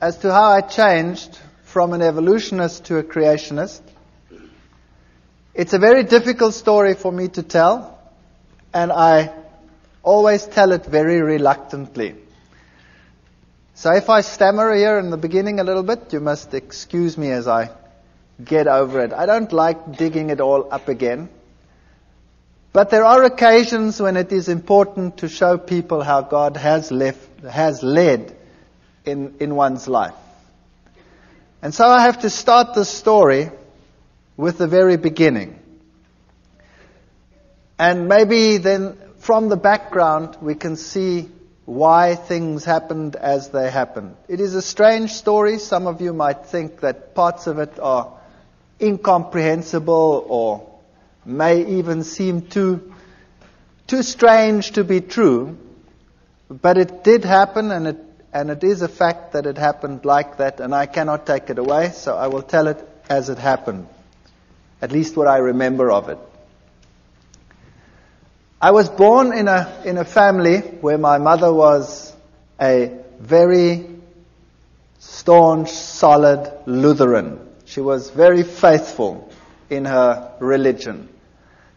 as to how I changed from an evolutionist to a creationist. It's a very difficult story for me to tell, and I always tell it very reluctantly. So if I stammer here in the beginning a little bit, you must excuse me as I get over it. I don't like digging it all up again. But there are occasions when it is important to show people how God has led in one's life. And so I have to start the story with the very beginning. And maybe then from the background we can see why things happened as they happened. It is a strange story. Some of you might think that parts of it are incomprehensible or may even seem too strange to be true. But it did happen, and it is a fact that it happened like that, and I cannot take it away, so I will tell it as it happened, at least what I remember of it. I was born in a family where my mother was a very staunch, solid Lutheran. She was very faithful in her religion.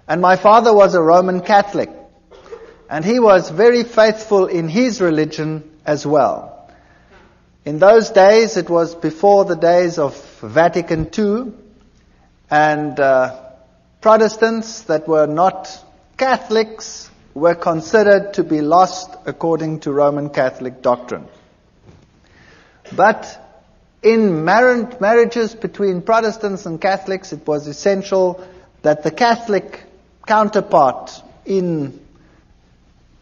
And my father was a Roman Catholic. And he was very faithful in his religion as well. In those days, it was before the days of Vatican II, and Protestants that were not Catholics were considered to be lost according to Roman Catholic doctrine. But in marriages between Protestants and Catholics, it was essential that the Catholic counterpart in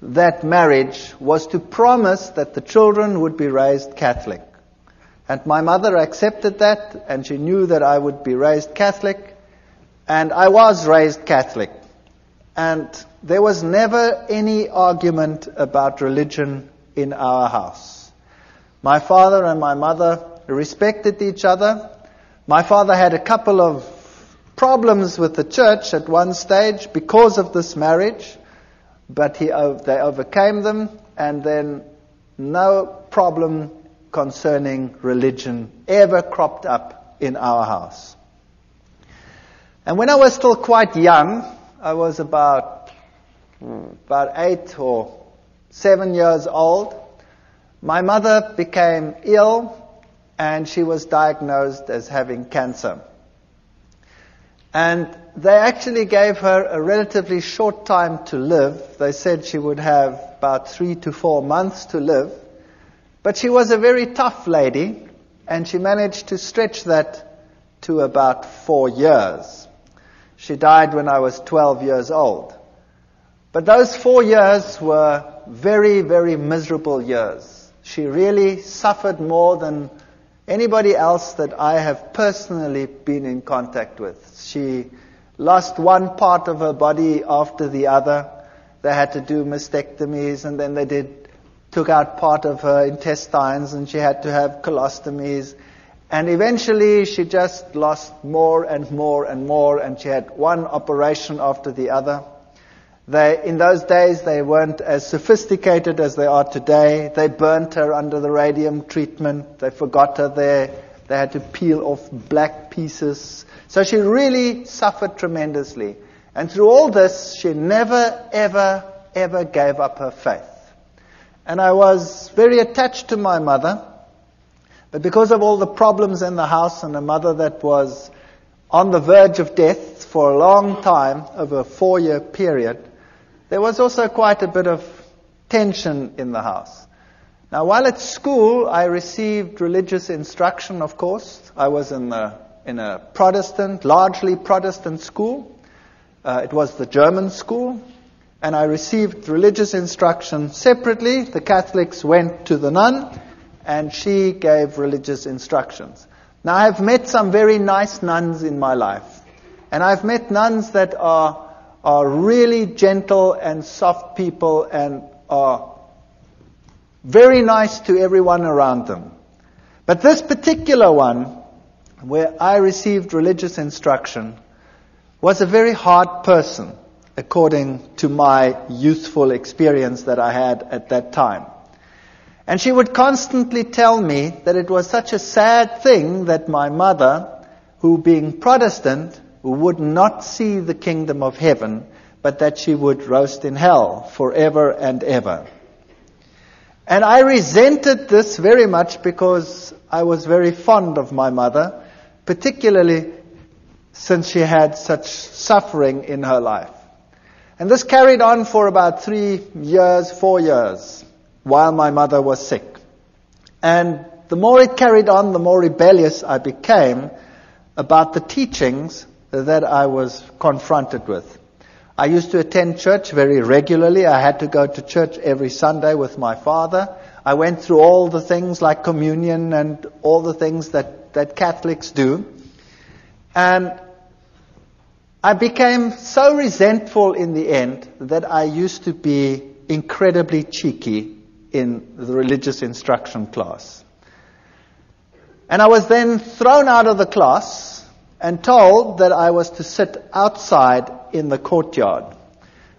that marriage was to promise that the children would be raised Catholic. And my mother accepted that, and she knew that I would be raised Catholic, and I was raised Catholic. And there was never any argument about religion in our house. My father and my mother respected each other. My father had a couple of problems with the church at one stage because of this marriage, but they overcame them, and then no problem concerning religion ever cropped up in our house. And when I was still quite young, I was about 8 or 7 years old, my mother became ill, and she was diagnosed as having cancer. And they actually gave her a relatively short time to live. They said she would have about 3 to 4 months to live. But she was a very tough lady, and she managed to stretch that to about 4 years. She died when I was 12 years old. But those 4 years were very, very miserable years. She really suffered more than anybody else that I have personally been in contact with. She lost one part of her body after the other. They had to do mastectomies, and then took out part of her intestines, and she had to have colostomies. And eventually she just lost more and more and more, and she had one operation after the other. In those days, they weren't as sophisticated as they are today. They burnt her under the radium treatment. They forgot her there. They had to peel off black pieces. So she really suffered tremendously. And through all this, she never, ever, ever gave up her faith. And I was very attached to my mother. But because of all the problems in the house, and a mother that was on the verge of death for a long time, over a 4-year period, there was also quite a bit of tension in the house. Now, while at school, I received religious instruction, of course. I was in a Protestant, largely Protestant school. It was the German school. And I received religious instruction separately. The Catholics went to the nun, and she gave religious instructions. Now, I've met some very nice nuns in my life. And I've met nuns that are really gentle and soft people and are very nice to everyone around them. But this particular one, where I received religious instruction, was a very hard person, according to my youthful experience that I had at that time. And she would constantly tell me that it was such a sad thing that my mother, who being Protestant, would not see the kingdom of heaven, but that she would roast in hell forever and ever. And I resented this very much because I was very fond of my mother, particularly since she had such suffering in her life. And this carried on for about 4 years, while my mother was sick. And the more it carried on, the more rebellious I became about the teachings that I was confronted with. I used to attend church very regularly. I had to go to church every Sunday with my father. I went through all the things like communion and all the things that Catholics do. And I became so resentful in the end that I used to be incredibly cheeky in the religious instruction class. And I was then thrown out of the class and told that I was to sit outside in the courtyard.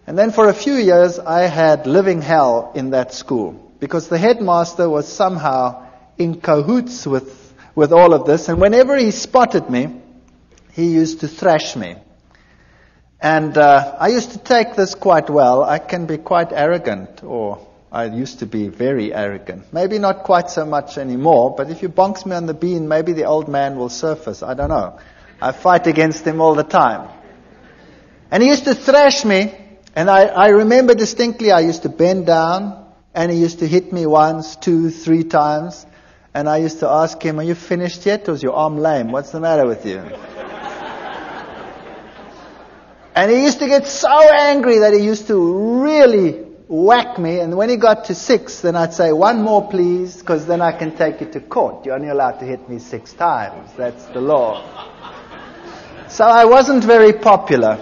And then for a few years I had living hell in that school because the headmaster was somehow in cahoots with all of this. And whenever he spotted me, he used to thrash me. And I used to take this quite well. I can be quite arrogant, or I used to be very arrogant. Maybe not quite so much anymore, but if you bonks me on the bean, maybe the old man will surface. I don't know. I fight against him all the time. And he used to thrash me, and I remember distinctly I used to bend down, and he used to hit me 1, 2, 3 times. And I used to ask him, "Are you finished yet, or is your arm lame? What's the matter with you?" And he used to get so angry that he used to really whack me. And when he got to 6, then I'd say, "1 more, please, because then I can take you to court. You're only allowed to hit me 6 times. That's the law." So I wasn't very popular.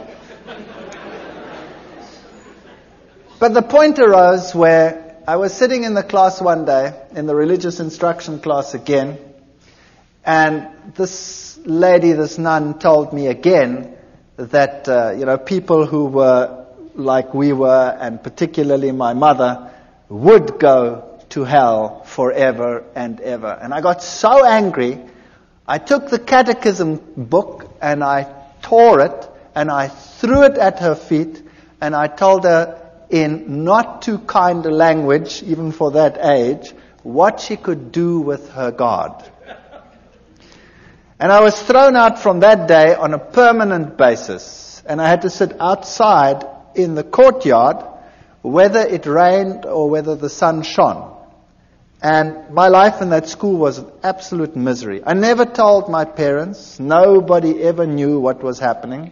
But the point arose where I was sitting in the class one day, in the religious instruction class again, and this lady, this nun, told me again that, people who were like we were, and particularly my mother, would go to hell forever and ever. And I got so angry, I took the catechism book and I tore it and I threw it at her feet, and I told her in not too kind a language, even for that age, what she could do with her God. And I was thrown out from that day on a permanent basis. And I had to sit outside in the courtyard, whether it rained or whether the sun shone. And my life in that school was absolute misery. I never told my parents. Nobody ever knew what was happening.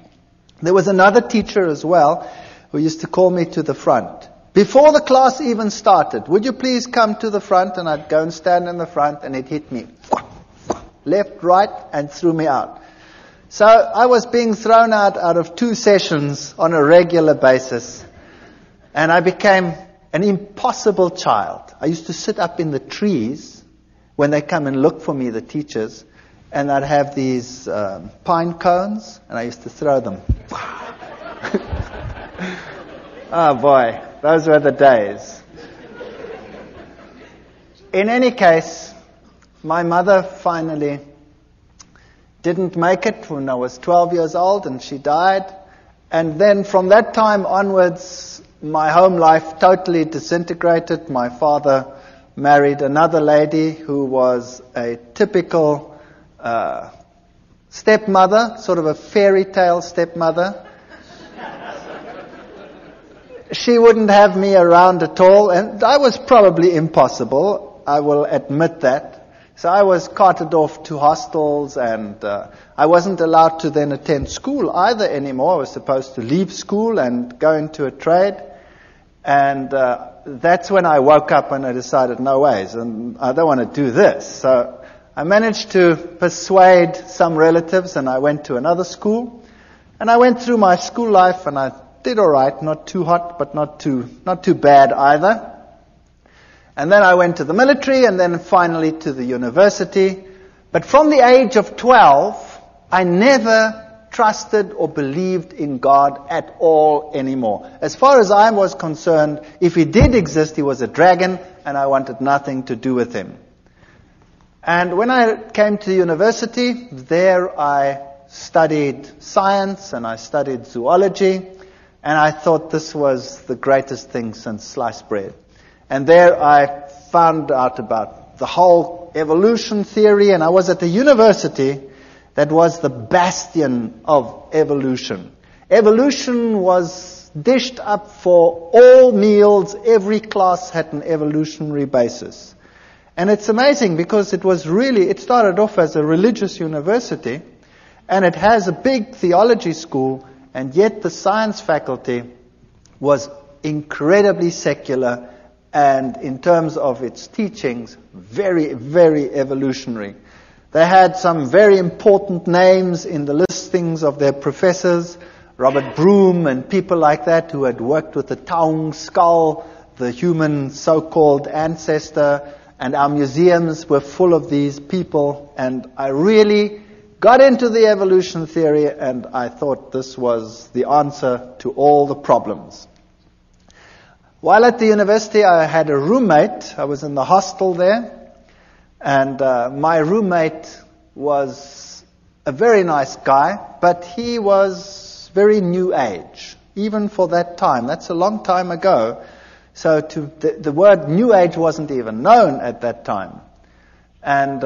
There was another teacher as well who used to call me to the front. Before the class even started, "Would you please come to the front?" And I'd go and stand in the front, and he'd hit me left, right, and threw me out. So I was being thrown out of 2 sessions on a regular basis. And I became an impossible child. I used to sit up in the trees when they come and look for me, the teachers, and I'd have these pine cones, and I used to throw them. Oh boy, those were the days. In any case, my mother finally didn't make it when I was 12 years old, and she died. And then from that time onwards, my home life totally disintegrated. My father married another lady who was a typical stepmother, sort of a fairy tale stepmother. She wouldn't have me around at all, and I was probably impossible, I will admit that. So I was carted off to hostels, and I wasn't allowed to then attend school either anymore. I was supposed to leave school and go into a trade. And that's when I woke up and I decided, no ways, and I don't want to do this. So I managed to persuade some relatives, and I went to another school. And I went through my school life, and I did all right, not too hot, but not too bad either. And then I went to the military, and then finally to the university. But from the age of 12, I never trusted or believed in God at all anymore. As far as I was concerned, if he did exist, he was a dragon, and I wanted nothing to do with him. And when I came to university, there I studied science and I studied zoology, and I thought this was the greatest thing since sliced bread. And there I found out about the whole evolution theory, and I was at a university that was the bastion of evolution. Evolution was dished up for all meals. Every class had an evolutionary basis. And it's amazing because it started off as a religious university, and it has a big theology school, and yet the science faculty was incredibly secular, and in terms of its teachings, very, very evolutionary. They had some very important names in the listings of their professors, Robert Broom and people like that who had worked with the Taung skull, the human so-called ancestor, and our museums were full of these people, and I really got into the evolution theory, and I thought this was the answer to all the problems. While at the university, I had a roommate. I was in the hostel there, and my roommate was a very nice guy, but he was very new age, even for that time. That's a long time ago. So the word New Age wasn't even known at that time. And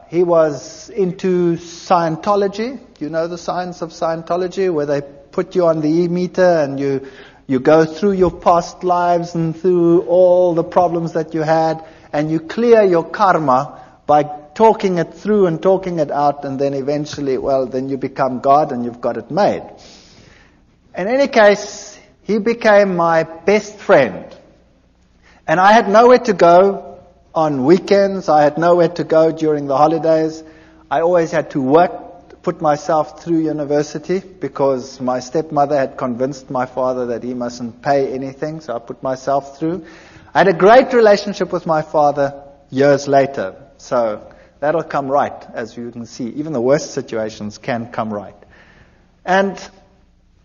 he was into Scientology. You know the science of Scientology, where they put you on the e-meter and you go through your past lives and through all the problems that you had, and you clear your karma by talking it through and talking it out, and then eventually, then you become God and you've got it made. In any case, he became my best friend. And I had nowhere to go on weekends. I had nowhere to go during the holidays. I always had to work, put myself through university, because my stepmother had convinced my father that he mustn't pay anything, so I put myself through. I had a great relationship with my father years later, so that'll come right, as you can see. Even the worst situations can come right. And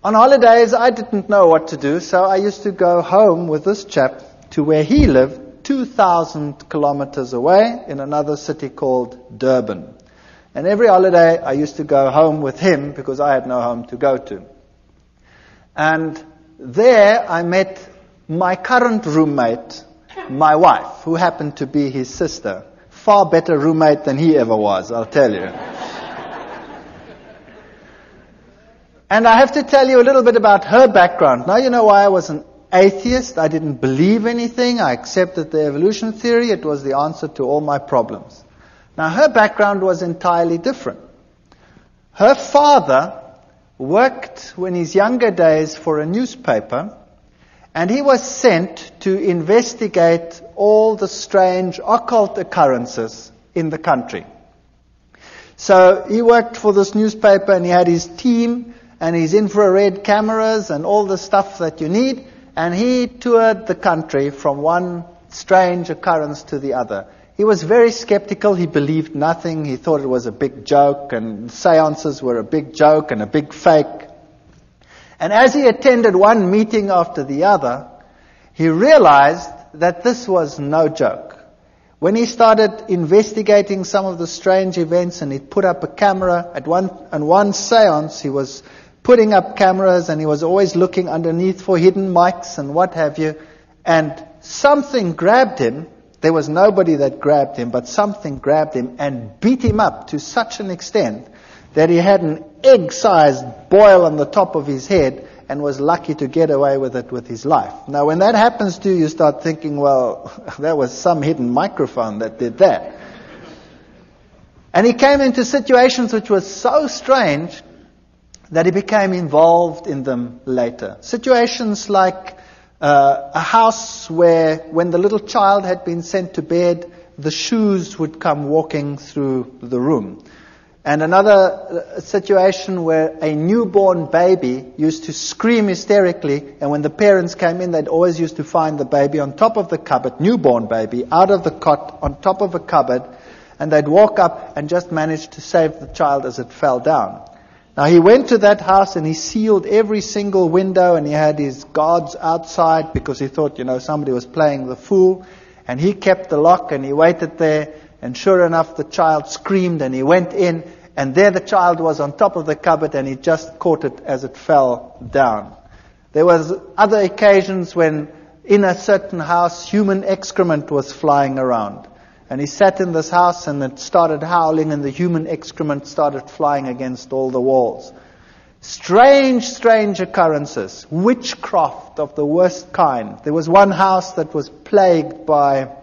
on holidays, I didn't know what to do, so I used to go home with this chap to where he lived, 2,000 kilometers away, in another city called Durban. And every holiday I used to go home with him because I had no home to go to. And there I met my current roommate, my wife, who happened to be his sister. Far better roommate than he ever was, I'll tell you. And I have to tell you a little bit about her background. Now you know why I was an atheist. I didn't believe anything. I accepted the evolution theory. It was the answer to all my problems. Now her background was entirely different. Her father worked in his younger days for a newspaper, and he was sent to investigate all the strange occult occurrences in the country. So he worked for this newspaper, and he had his team and his infrared cameras and all the stuff that you need. And he toured the country from one strange occurrence to the other. He was very skeptical. He believed nothing. He thought it was a big joke, and seances were a big joke and a big fake. And as he attended one meeting after the other, he realized that this was no joke. When he started investigating some of the strange events, and he put up a camera at one seance, he was putting up cameras, and he was always looking underneath for hidden mics and what have you. And something grabbed him. There was nobody that grabbed him, but something grabbed him and beat him up to such an extent that he had an egg-sized boil on the top of his head and was lucky to get away with it with his life. Now, when that happens to you, you start thinking, well, there was some hidden microphone that did that. And he came into situations which were so strange that he became involved in them later. Situations like a house where, when the little child had been sent to bed, the shoes would come walking through the room. And another situation where a newborn baby used to scream hysterically, and when the parents came in, they'd always used to find the baby on top of the cupboard, newborn baby, out of the cot, on top of a cupboard, and they'd walk up and just manage to save the child as it fell down. Now he went to that house and he sealed every single window, and he had his guards outside because he thought, somebody was playing the fool. And he kept the lock and he waited there, and sure enough the child screamed and he went in, and there the child was on top of the cupboard, and he just caught it as it fell down. There was other occasions when in a certain house human excrement was flying around. And he sat in this house and it started howling, and the human excrement started flying against all the walls. Strange occurrences. Witchcraft of the worst kind. There was one house that was plagued by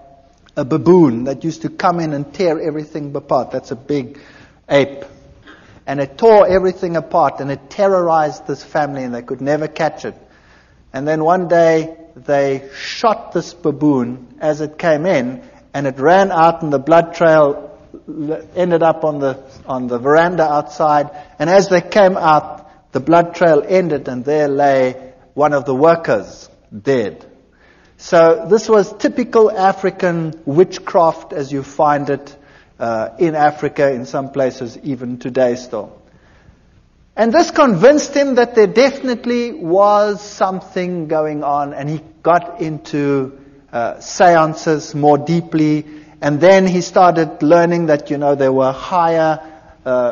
a baboon that used to come in and tear everything apart. That's a big ape. And it tore everything apart, and it terrorized this family, and they could never catch it. And then one day they shot this baboon as it came in, and it ran out, and the blood trail ended up on the veranda outside. And as they came out, the blood trail ended, and there lay one of the workers dead. So this was typical African witchcraft as you find it in Africa, in some places even today still. And this convinced him that there definitely was something going on, and he got into seances more deeply, and then he started learning that there were higher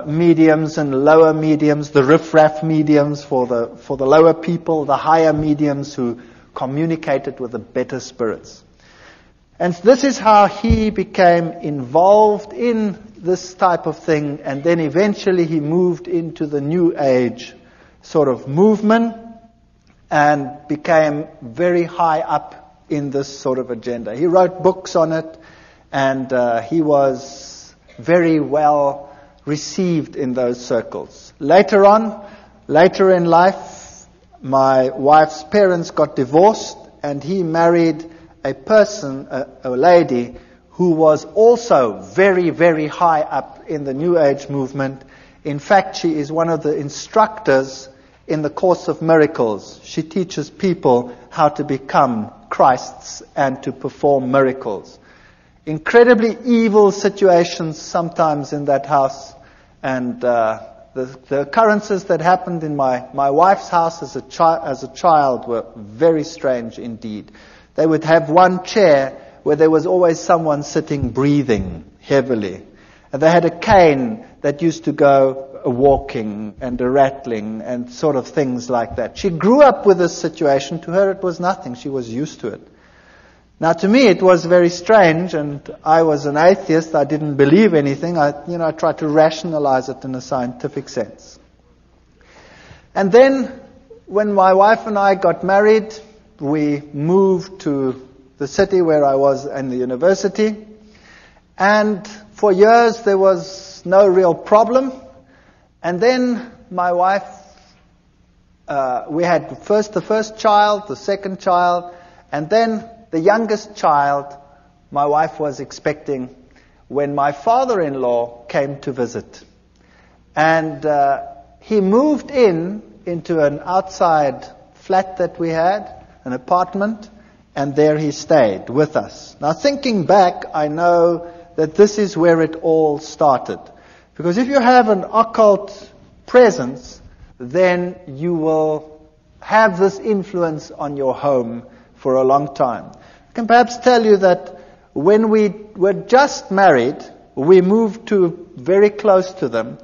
mediums and lower mediums, the riff-raff mediums for the lower people, the higher mediums who communicated with the better spirits. And this is how he became involved in this type of thing, and then eventually he moved into the New Age sort of movement and became very high up in this sort of agenda. He wrote books on it, and he was very well received in those circles. Later in life, my wife's parents got divorced, and he married a lady who was also very, very high up in the New Age movement. In fact, she is one of the instructors in the Course of Miracles. She teaches people how to become Christs and to perform miracles. Incredibly evil situations sometimes in that house, and the occurrences that happened in my wife's house as a child were very strange indeed. They would have one chair where there was always someone sitting breathing heavily. And they had a cane that used to go walking and a rattling and sort of things like that. She grew up with this situation. To her it was nothing. She was used to it. Now to me it was very strange, and I was an atheist. I didn't believe anything. I tried to rationalize it in a scientific sense. And then when my wife and I got married, we moved to the city where I was in the university, and for years there was no real problem. And then my wife, we had the first child, the second child, and then the youngest child my wife was expecting when my father-in-law came to visit. And he moved into an outside flat that we had, an apartment, and there he stayed with us. Now thinking back, I know that this is where it all started. Because if you have an occult presence, then you will have this influence on your home for a long time. I can perhaps tell you that when we were just married, we moved very close to them,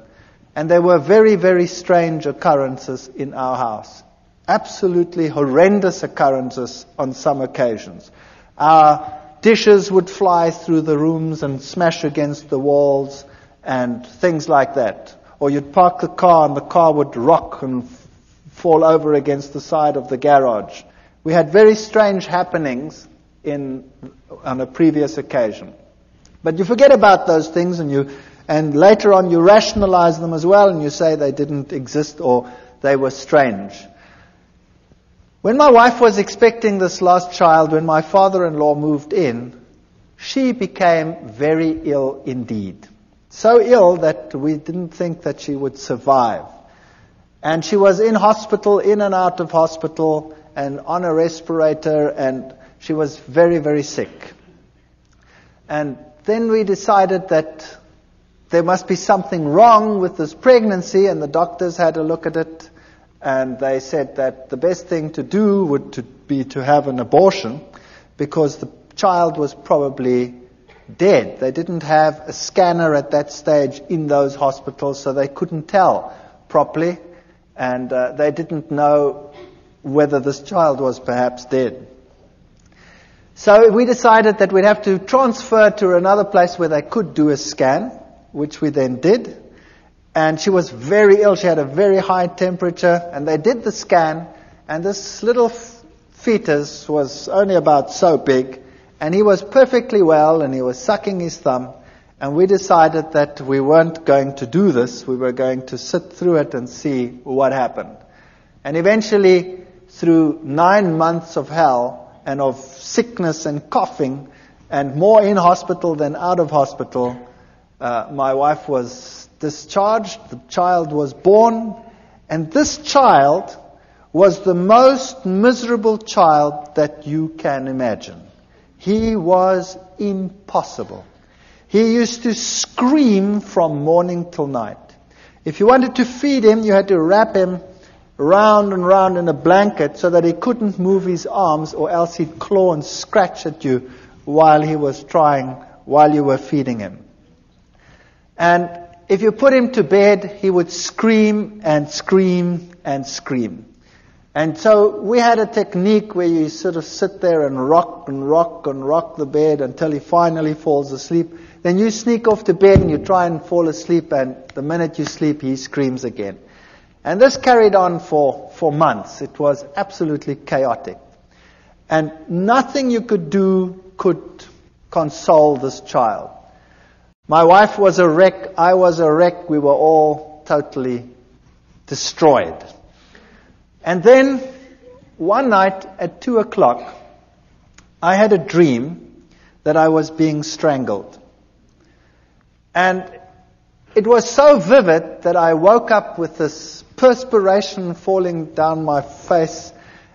and there were very, very strange occurrences in our house. Absolutely horrendous occurrences on some occasions. Our dishes would fly through the rooms and smash against the walls and things like that. Or you'd park the car and the car would rock and fall over against the side of the garage. We had very strange happenings on a previous occasion. But you forget about those things, and later on you rationalize them as well, and you say they didn't exist or they were strange. When my wife was expecting this last child, when my father-in-law moved in, she became very ill indeed. So ill that we didn't think that she would survive. And she was in hospital, in and out of hospital, and on a respirator, and she was very, very sick. And then we decided that there must be something wrong with this pregnancy, and the doctors had a look at it, and they said that the best thing to do would be to have an abortion, because the child was probably dead. They didn't have a scanner at that stage in those hospitals, so they couldn't tell properly, and they didn't know whether this child was perhaps dead. So we decided that we'd have to transfer to another place where they could do a scan, which we then did. And she was very ill. She had a very high temperature. And they did the scan. And this little fetus was only about so big. And he was perfectly well. And he was sucking his thumb. And we decided that we weren't going to do this. We were going to sit through it and see what happened. And eventually, through 9 months of hell, and of sickness and coughing, and more in hospital than out of hospital, my wife was discharged, the child was born, and this child was the most miserable child that you can imagine. He was impossible. He used to scream from morning till night. If you wanted to feed him, you had to wrap him round and round in a blanket so that he couldn't move his arms, or else he'd claw and scratch at you while you were feeding him. And if you put him to bed, he would scream and scream and scream. And so we had a technique where you sort of sit there and rock and rock and rock the bed until he finally falls asleep. Then you sneak off to bed and you try and fall asleep, and the minute you sleep, he screams again. And this carried on for months. It was absolutely chaotic. And nothing you could do could console this child. My wife was a wreck. I was a wreck. We were all totally destroyed. And then one night at 2:00, I had a dream that I was being strangled. And it was so vivid that I woke up with this perspiration falling down my face,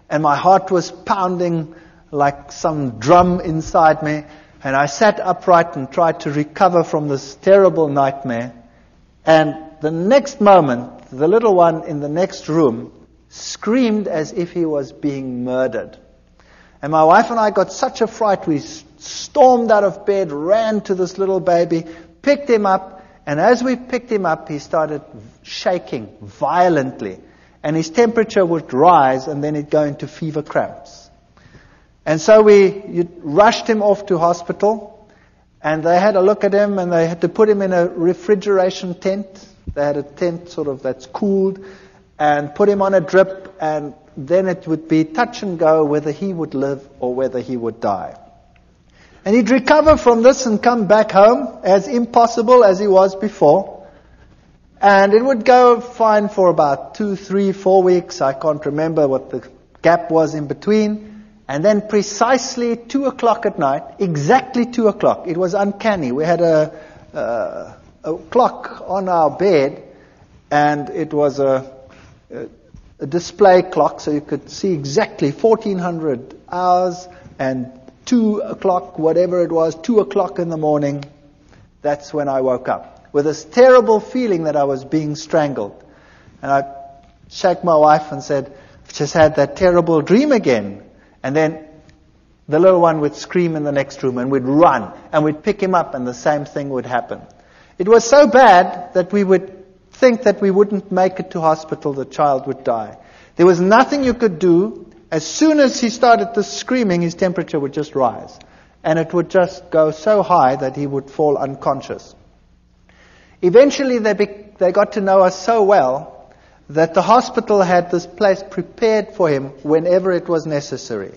and my heart was pounding like some drum inside me, and I sat upright and tried to recover from this terrible nightmare. And the next moment, the little one in the next room screamed as if he was being murdered. And my wife and I got such a fright, we stormed out of bed, ran to this little baby, picked him up, and as we picked him up, he started shaking violently. And his temperature would rise, and then he'd go into fever cramps. And so we rushed him off to hospital, and they had a look at him, and they had to put him in a refrigeration tent. They had a tent sort of that's cooled, and put him on a drip, and then it would be touch and go whether he would live or whether he would die. And he'd recover from this and come back home as impossible as he was before. And it would go fine for about 2, 3, 4 weeks. I can't remember what the gap was in between. And then precisely 2:00 at night, exactly 2:00, it was uncanny. We had a clock on our bed, and it was a display clock, so you could see exactly 1400 hours, and 2:00, whatever it was, 2:00 in the morning, that's when I woke up with this terrible feeling that I was being strangled. And I shook my wife and said, I've just had that terrible dream again. And then the little one would scream in the next room, and we'd run, and we'd pick him up, and the same thing would happen. It was so bad that we would think that we wouldn't make it to hospital, the child would die. There was nothing you could do. As soon as he started this screaming, his temperature would just rise. And it would just go so high that he would fall unconscious. Eventually they got to know us so well that the hospital had this place prepared for him whenever it was necessary.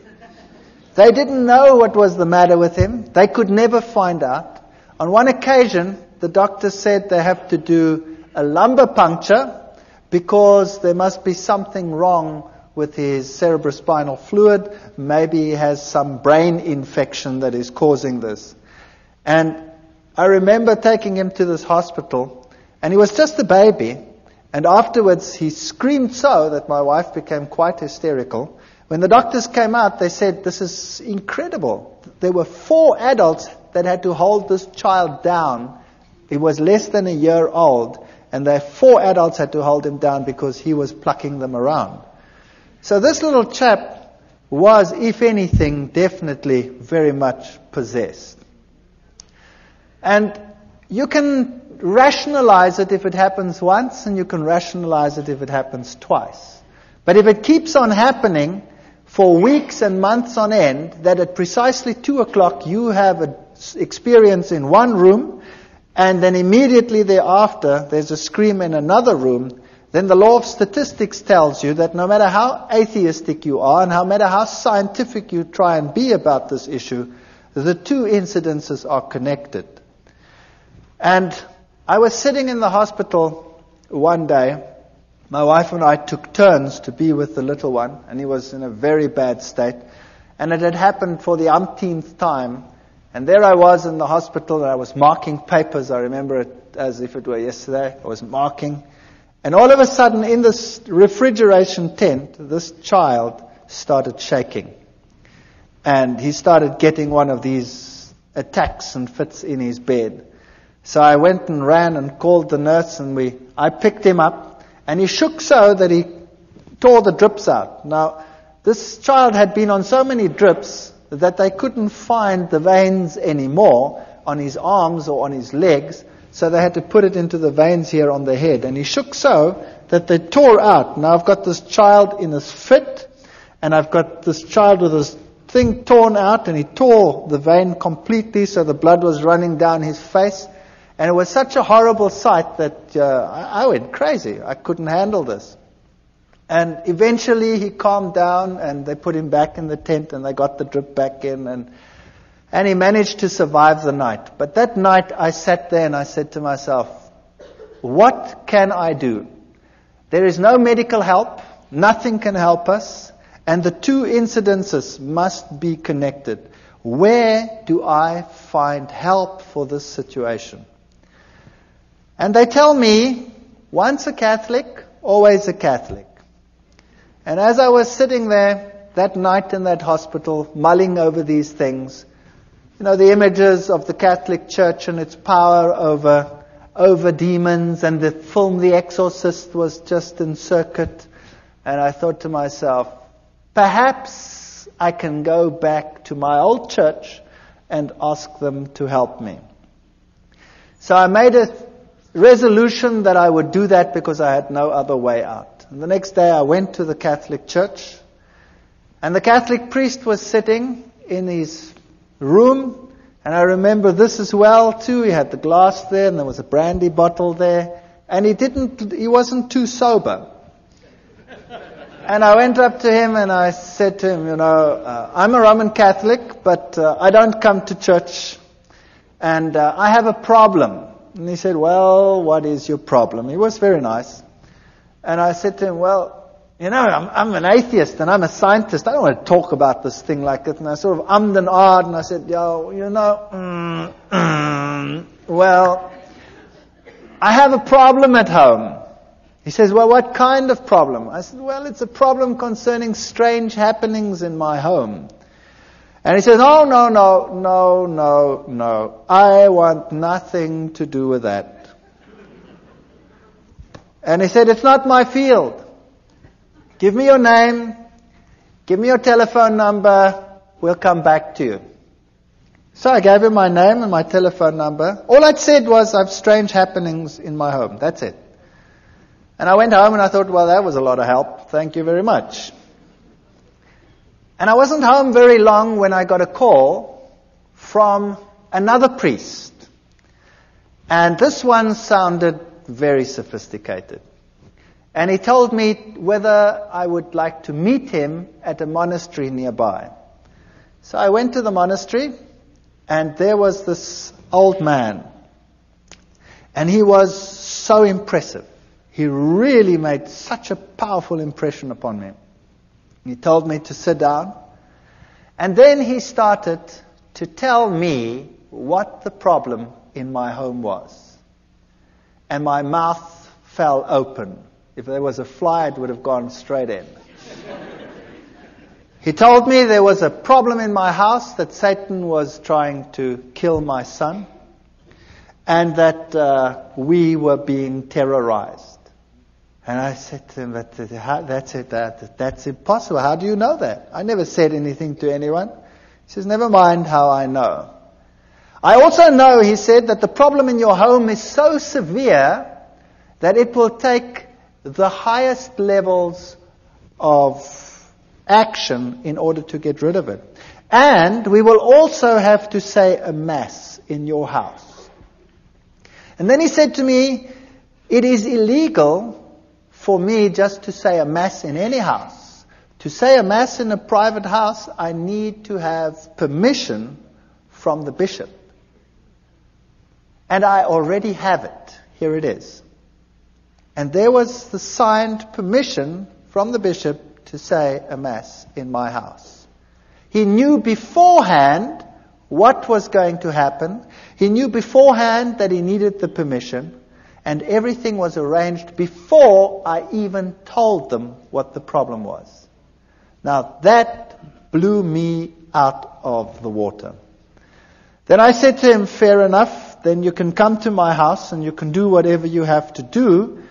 They didn't know what was the matter with him. They could never find out. On one occasion, the doctor said they have to do a lumbar puncture because there must be something wrong with his cerebrospinal fluid. Maybe he has some brain infection that is causing this. And I remember taking him to this hospital, and he was just a baby. And afterwards, he screamed so that my wife became quite hysterical. When the doctors came out, they said, this is incredible. There were 4 adults that had to hold this child down He was less than a year old, and 4 adults had to hold him down because he was plucking them around. So this little chap was, if anything, definitely very much possessed. And you can rationalize it if it happens once, and you can rationalize it if it happens twice. But if it keeps on happening for weeks and months on end, that at precisely 2 o'clock you have an experience in one room, and then immediately thereafter there's a scream in another room, then the law of statistics tells you that no matter how atheistic you are and no matter how scientific you try and be about this issue, the two incidences are connected. And I was sitting in the hospital one day. My wife and I took turns to be with the little one, and he was in a very bad state. And it had happened for the umpteenth time. And there I was in the hospital, and I was marking papers. I remember it as if it were yesterday. I was marking. And all of a sudden, in this refrigeration tent, this child started shaking. And he started getting one of these attacks and fits in his bed. So I went and ran and called the nurse, and I picked him up. And he shook so that he tore the drips out. Now, this child had been on so many drips that they couldn't find the veins anymore on his arms or on his legs. So they had to put it into the veins here on the head. And he shook so that they tore out. Now I've got this child in this fit, and I've got this child with this thing torn out, and he tore the vein completely, so the blood was running down his face. And it was such a horrible sight that I went crazy. I couldn't handle this. And eventually he calmed down, and they put him back in the tent, and they got the drip back in, and he managed to survive the night. But that night I sat there and I said to myself, what can I do? There is no medical help. Nothing can help us. And the two incidences must be connected. Where do I find help for this situation? And they tell me, once a Catholic, always a Catholic. And as I was sitting there that night in that hospital, mulling over these things, the images of the Catholic Church and its power over demons, and the film The Exorcist was just in circuit. And I thought to myself, perhaps I can go back to my old church and ask them to help me. So I made a resolution that I would do that because I had no other way out. And the next day I went to the Catholic Church, and the Catholic priest was sitting in his room, and I remember this as well too. He had the glass there, and there was a brandy bottle there, and he wasn't too sober. And I went up to him and I said to him, I'm a Roman Catholic, but I don't come to church, and I have a problem. And he said, well, what is your problem? He was very nice. And I said to him, well, I'm an atheist and I'm a scientist. I don't want to talk about this thing like that. And I sort of ummed and ahed, and I said, well, I have a problem at home. He says, well, what kind of problem? I said, well, it's a problem concerning strange happenings in my home. And he says, oh, no. I want nothing to do with that. And he said, it's not my field. Give me your name. Give me your telephone number. We'll come back to you. So I gave him my name and my telephone number. All I'd said was, I have strange happenings in my home. That's it. And I went home and I thought, well, that was a lot of help. Thank you very much. And I wasn't home very long when I got a call from another priest. And this one sounded very sophisticated. And he told me whether I would like to meet him at a monastery nearby. So I went to the monastery, and there was this old man. And he was so impressive. He really made such a powerful impression upon me. He told me to sit down. And then he started to tell me what the problem in my home was. And my mouth fell open. If there was a fly, it would have gone straight in. He told me there was a problem in my house, that Satan was trying to kill my son. and that we were being terrorized. And I said to him, that's impossible. How do you know that? I never said anything to anyone. He says, never mind how I know. I also know, he said, that the problem in your home is so severe that it will take the highest levels of action in order to get rid of it. And we will also have to say a mass in your house. And then he said to me, it is illegal for me just to say a mass in any house. To say a mass in a private house, I need to have permission from the bishop. And I already have it. Here it is. And there was the signed permission from the bishop to say a mass in my house. He knew beforehand what was going to happen. He knew beforehand that he needed the permission. And everything was arranged before I even told them what the problem was. Now that blew me out of the water. Then I said to him, fair enough, then you can come to my house and you can do whatever you have to do.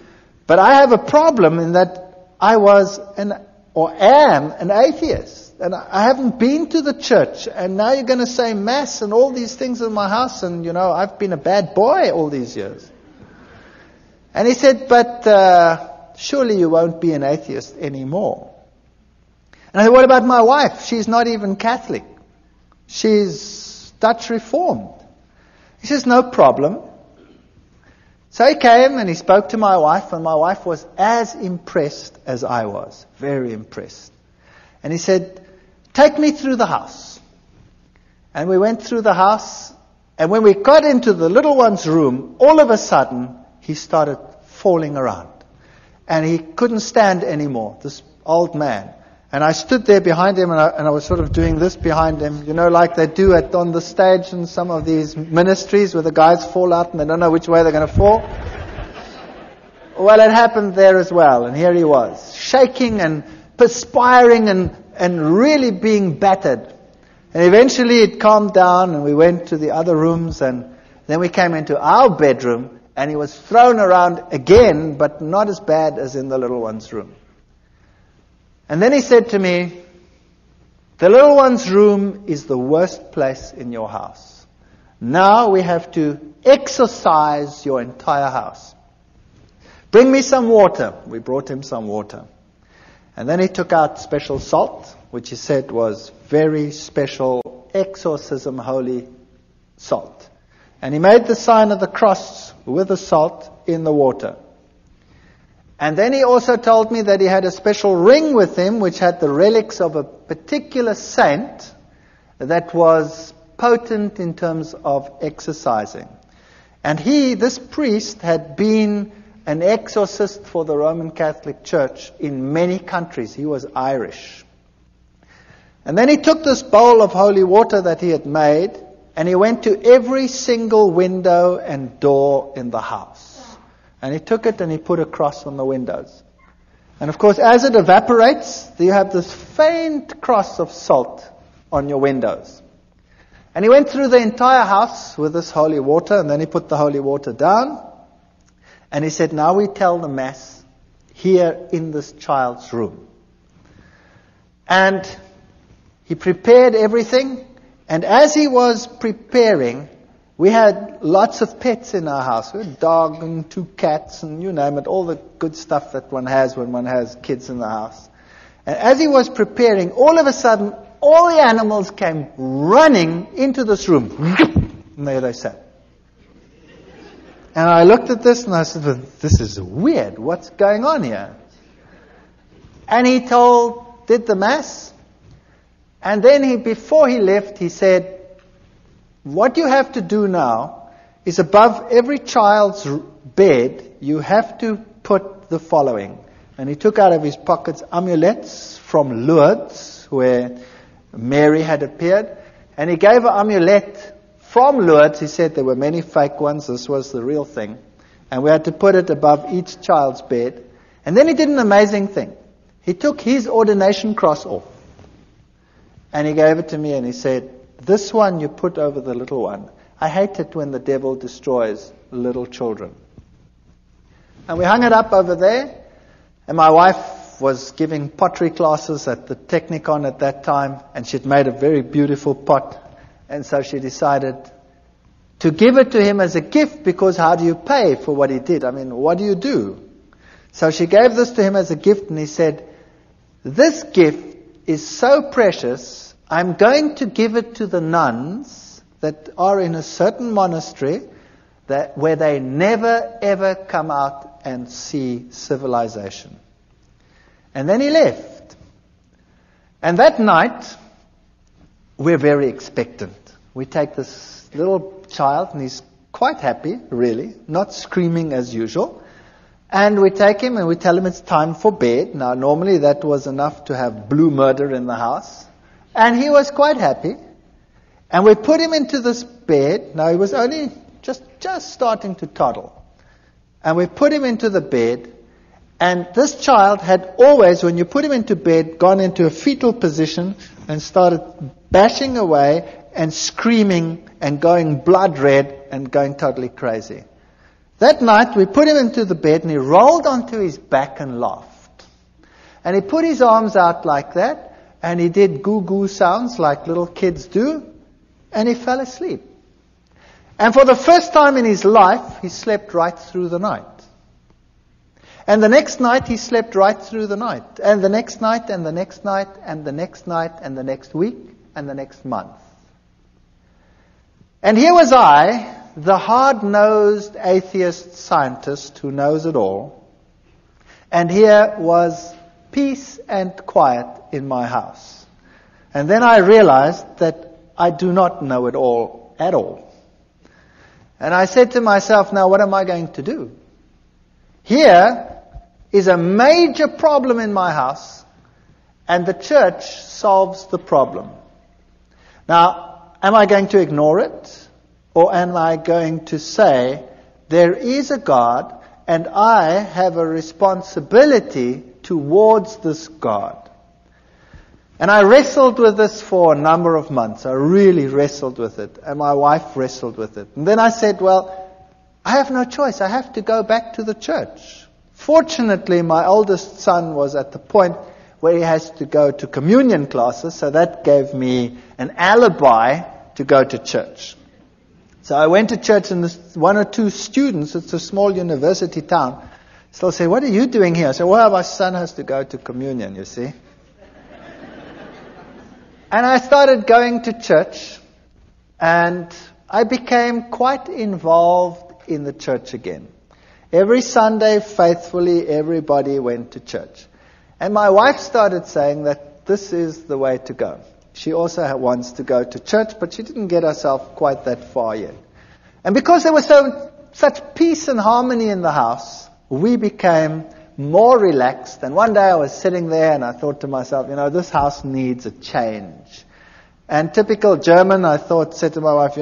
But I have a problem in that I was am an atheist. And I haven't been to the church. And now you're going to say mass and all these things in my house. And I've been a bad boy all these years. And he said, but surely you won't be an atheist anymore. And I said, what about my wife? She's not even Catholic. She's Dutch Reformed. He says, no problem. So he came and he spoke to my wife, and my wife was as impressed as I was. Very impressed. And he said, take me through the house. And we went through the house, and when we got into the little one's room, all of a sudden, he started falling around. And he couldn't stand anymore, this old man. And I stood there behind him, and I was sort of doing this behind him, like they do on the stage in some of these ministries where the guys fall out and they don't know which way they're going to fall. Well, it happened there as well. And here he was, shaking and perspiring and really being battered. And eventually it calmed down, and we went to the other rooms, and then we came into our bedroom, and he was thrown around again, but not as bad as in the little one's room. And then he said to me, the little one's room is the worst place in your house. Now we have to exorcise your entire house. Bring me some water. We brought him some water. And then he took out special salt, which he said was very special exorcism holy salt. And he made the sign of the cross with the salt in the water. And then he also told me that he had a special ring with him which had the relics of a particular saint that was potent in terms of exorcising. And this priest, had been an exorcist for the Roman Catholic Church in many countries. He was Irish. And then he took this bowl of holy water that he had made, and he went to every single window and door in the house. And he took it and he put a cross on the windows. And of course, as it evaporates, you have this faint cross of salt on your windows. And he went through the entire house with this holy water, and then he put the holy water down. And he said, now we tell the Mass here in this child's room. And he prepared everything. And as he was preparing, we had lots of pets in our house. We had a dog and 2 cats and you name it, all the good stuff that one has when one has kids in the house. And as he was preparing, all of a sudden, all the animals came running into this room. And there they sat. And I looked at this and I said, well, this is weird. What's going on here? And he did the Mass. And then before he left, he said, what you have to do now is above every child's bed, you have to put the following. And he took out of his pockets amulets from Lourdes, where Mary had appeared. And he gave an amulet from Lourdes. He said there were many fake ones. This was the real thing. And we had to put it above each child's bed. And then he did an amazing thing. He took his ordination cross off. And he gave it to me and he said, this one you put over the little one. I hate it when the devil destroys little children. And we hung it up over there, and my wife was giving pottery classes at the Technicon at that time, and she'd made a very beautiful pot, and so she decided to give it to him as a gift, because how do you pay for what he did? I mean, what do you do? So she gave this to him as a gift, and he said, this gift is so precious, I'm going to give it to the nuns that are in a certain monastery where they never ever come out and see civilization. And then he left. And that night, we're very expectant. We take this little child, and he's quite happy, really, not screaming as usual. And we take him and we tell him it's time for bed. Now, normally that was enough to have blue murder in the house. And he was quite happy. And we put him into this bed. Now, he was only just starting to toddle. And we put him into the bed. And this child had always, when you put him into bed, gone into a fetal position and started bashing away and screaming and going blood red and going totally crazy. That night, we put him into the bed, and he rolled onto his back and laughed. And he put his arms out like that, and he did goo-goo sounds like little kids do, and he fell asleep. And for the first time in his life, he slept right through the night. And the next night, he slept right through the night. And the next night, and the next night, and the next night, and the next week, and the next month. And here was I, the hard-nosed atheist scientist who knows it all. And here was peace and quiet in my house. And then I realized that I do not know it all at all. And I said to myself, now what am I going to do? Here is a major problem in my house, and the church solves the problem. Now, am I going to ignore it? Or am I going to say, there is a God, and I have a responsibility towards this God? And I wrestled with this for a number of months. I really wrestled with it. And my wife wrestled with it. And then I said, well, I have no choice. I have to go back to the church. Fortunately, my oldest son was at the point where he has to go to communion classes, so that gave me an alibi to go to church. So I went to church, and one or two students, it's a small university town, still say, what are you doing here? I said, well, my son has to go to communion, you see. And I started going to church, and I became quite involved in the church again. Every Sunday, faithfully, everybody went to church. And my wife started saying that this is the way to go. She also wants to go to church, but she didn't get herself quite that far yet. And because there was such peace and harmony in the house, we became more relaxed. And one day I was sitting there and I thought to myself, this house needs a change. And typical German, I said to my wife,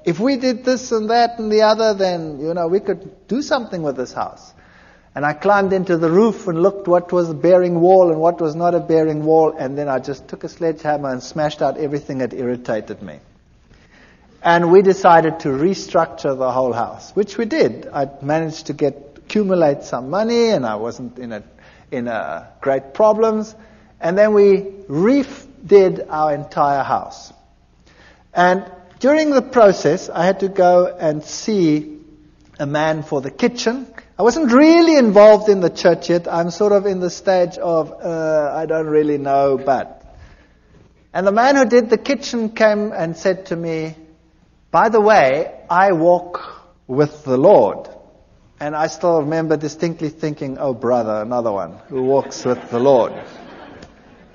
if we did this and that and the other, then, we could do something with this house. And I climbed into the roof and looked what was a bearing wall and what was not a bearing wall. And then I just took a sledgehammer and smashed out everything that irritated me. And we decided to restructure the whole house, which we did. I managed to accumulate some money, and I wasn't in great problems. And then we redid our entire house. And during the process, I had to go and see a man for the kitchen. I wasn't really involved in the church yet. I'm sort of in the stage of, I don't really know, but. And the man who did the kitchen came and said to me, by the way, I walk with the Lord. And I still remember distinctly thinking, oh brother, another one who walks with the Lord.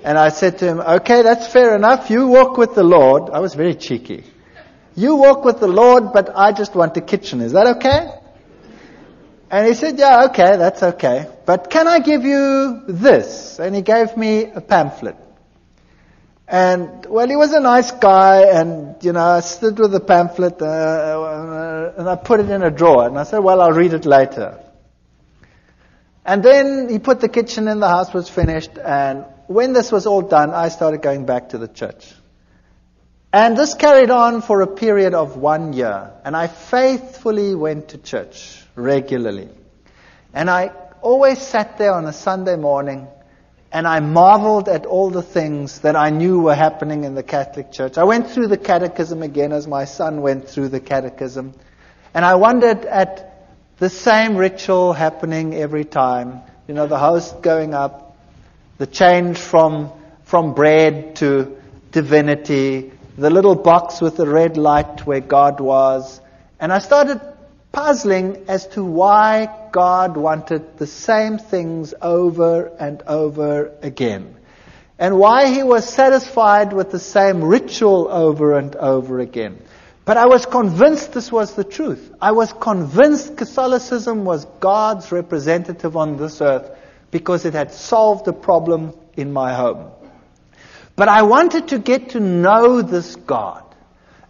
And I said to him, okay, that's fair enough. You walk with the Lord. I was very cheeky. You walk with the Lord, but I just want a kitchen. Is that okay? And he said, yeah, okay, that's okay. But can I give you this? And he gave me a pamphlet. And, well, he was a nice guy, and, I stood with the pamphlet, and I put it in a drawer. And I said, well, I'll read it later. And then he put the kitchen in, the house was finished, and when this was all done, I started going back to the church. And this carried on for a period of 1 year. And I faithfully went to church regularly. And I always sat there on a Sunday morning and I marveled at all the things that I knew were happening in the Catholic Church. I went through the catechism again as my son went through the catechism. And I wondered at the same ritual happening every time. You know, the host going up, the change from bread to divinity, the little box with the red light where God was. And I started puzzling as to why God wanted the same things over and over again. And why He was satisfied with the same ritual over and over again. But I was convinced this was the truth. I was convinced Catholicism was God's representative on this earth because it had solved a problem in my home. But I wanted to get to know this God.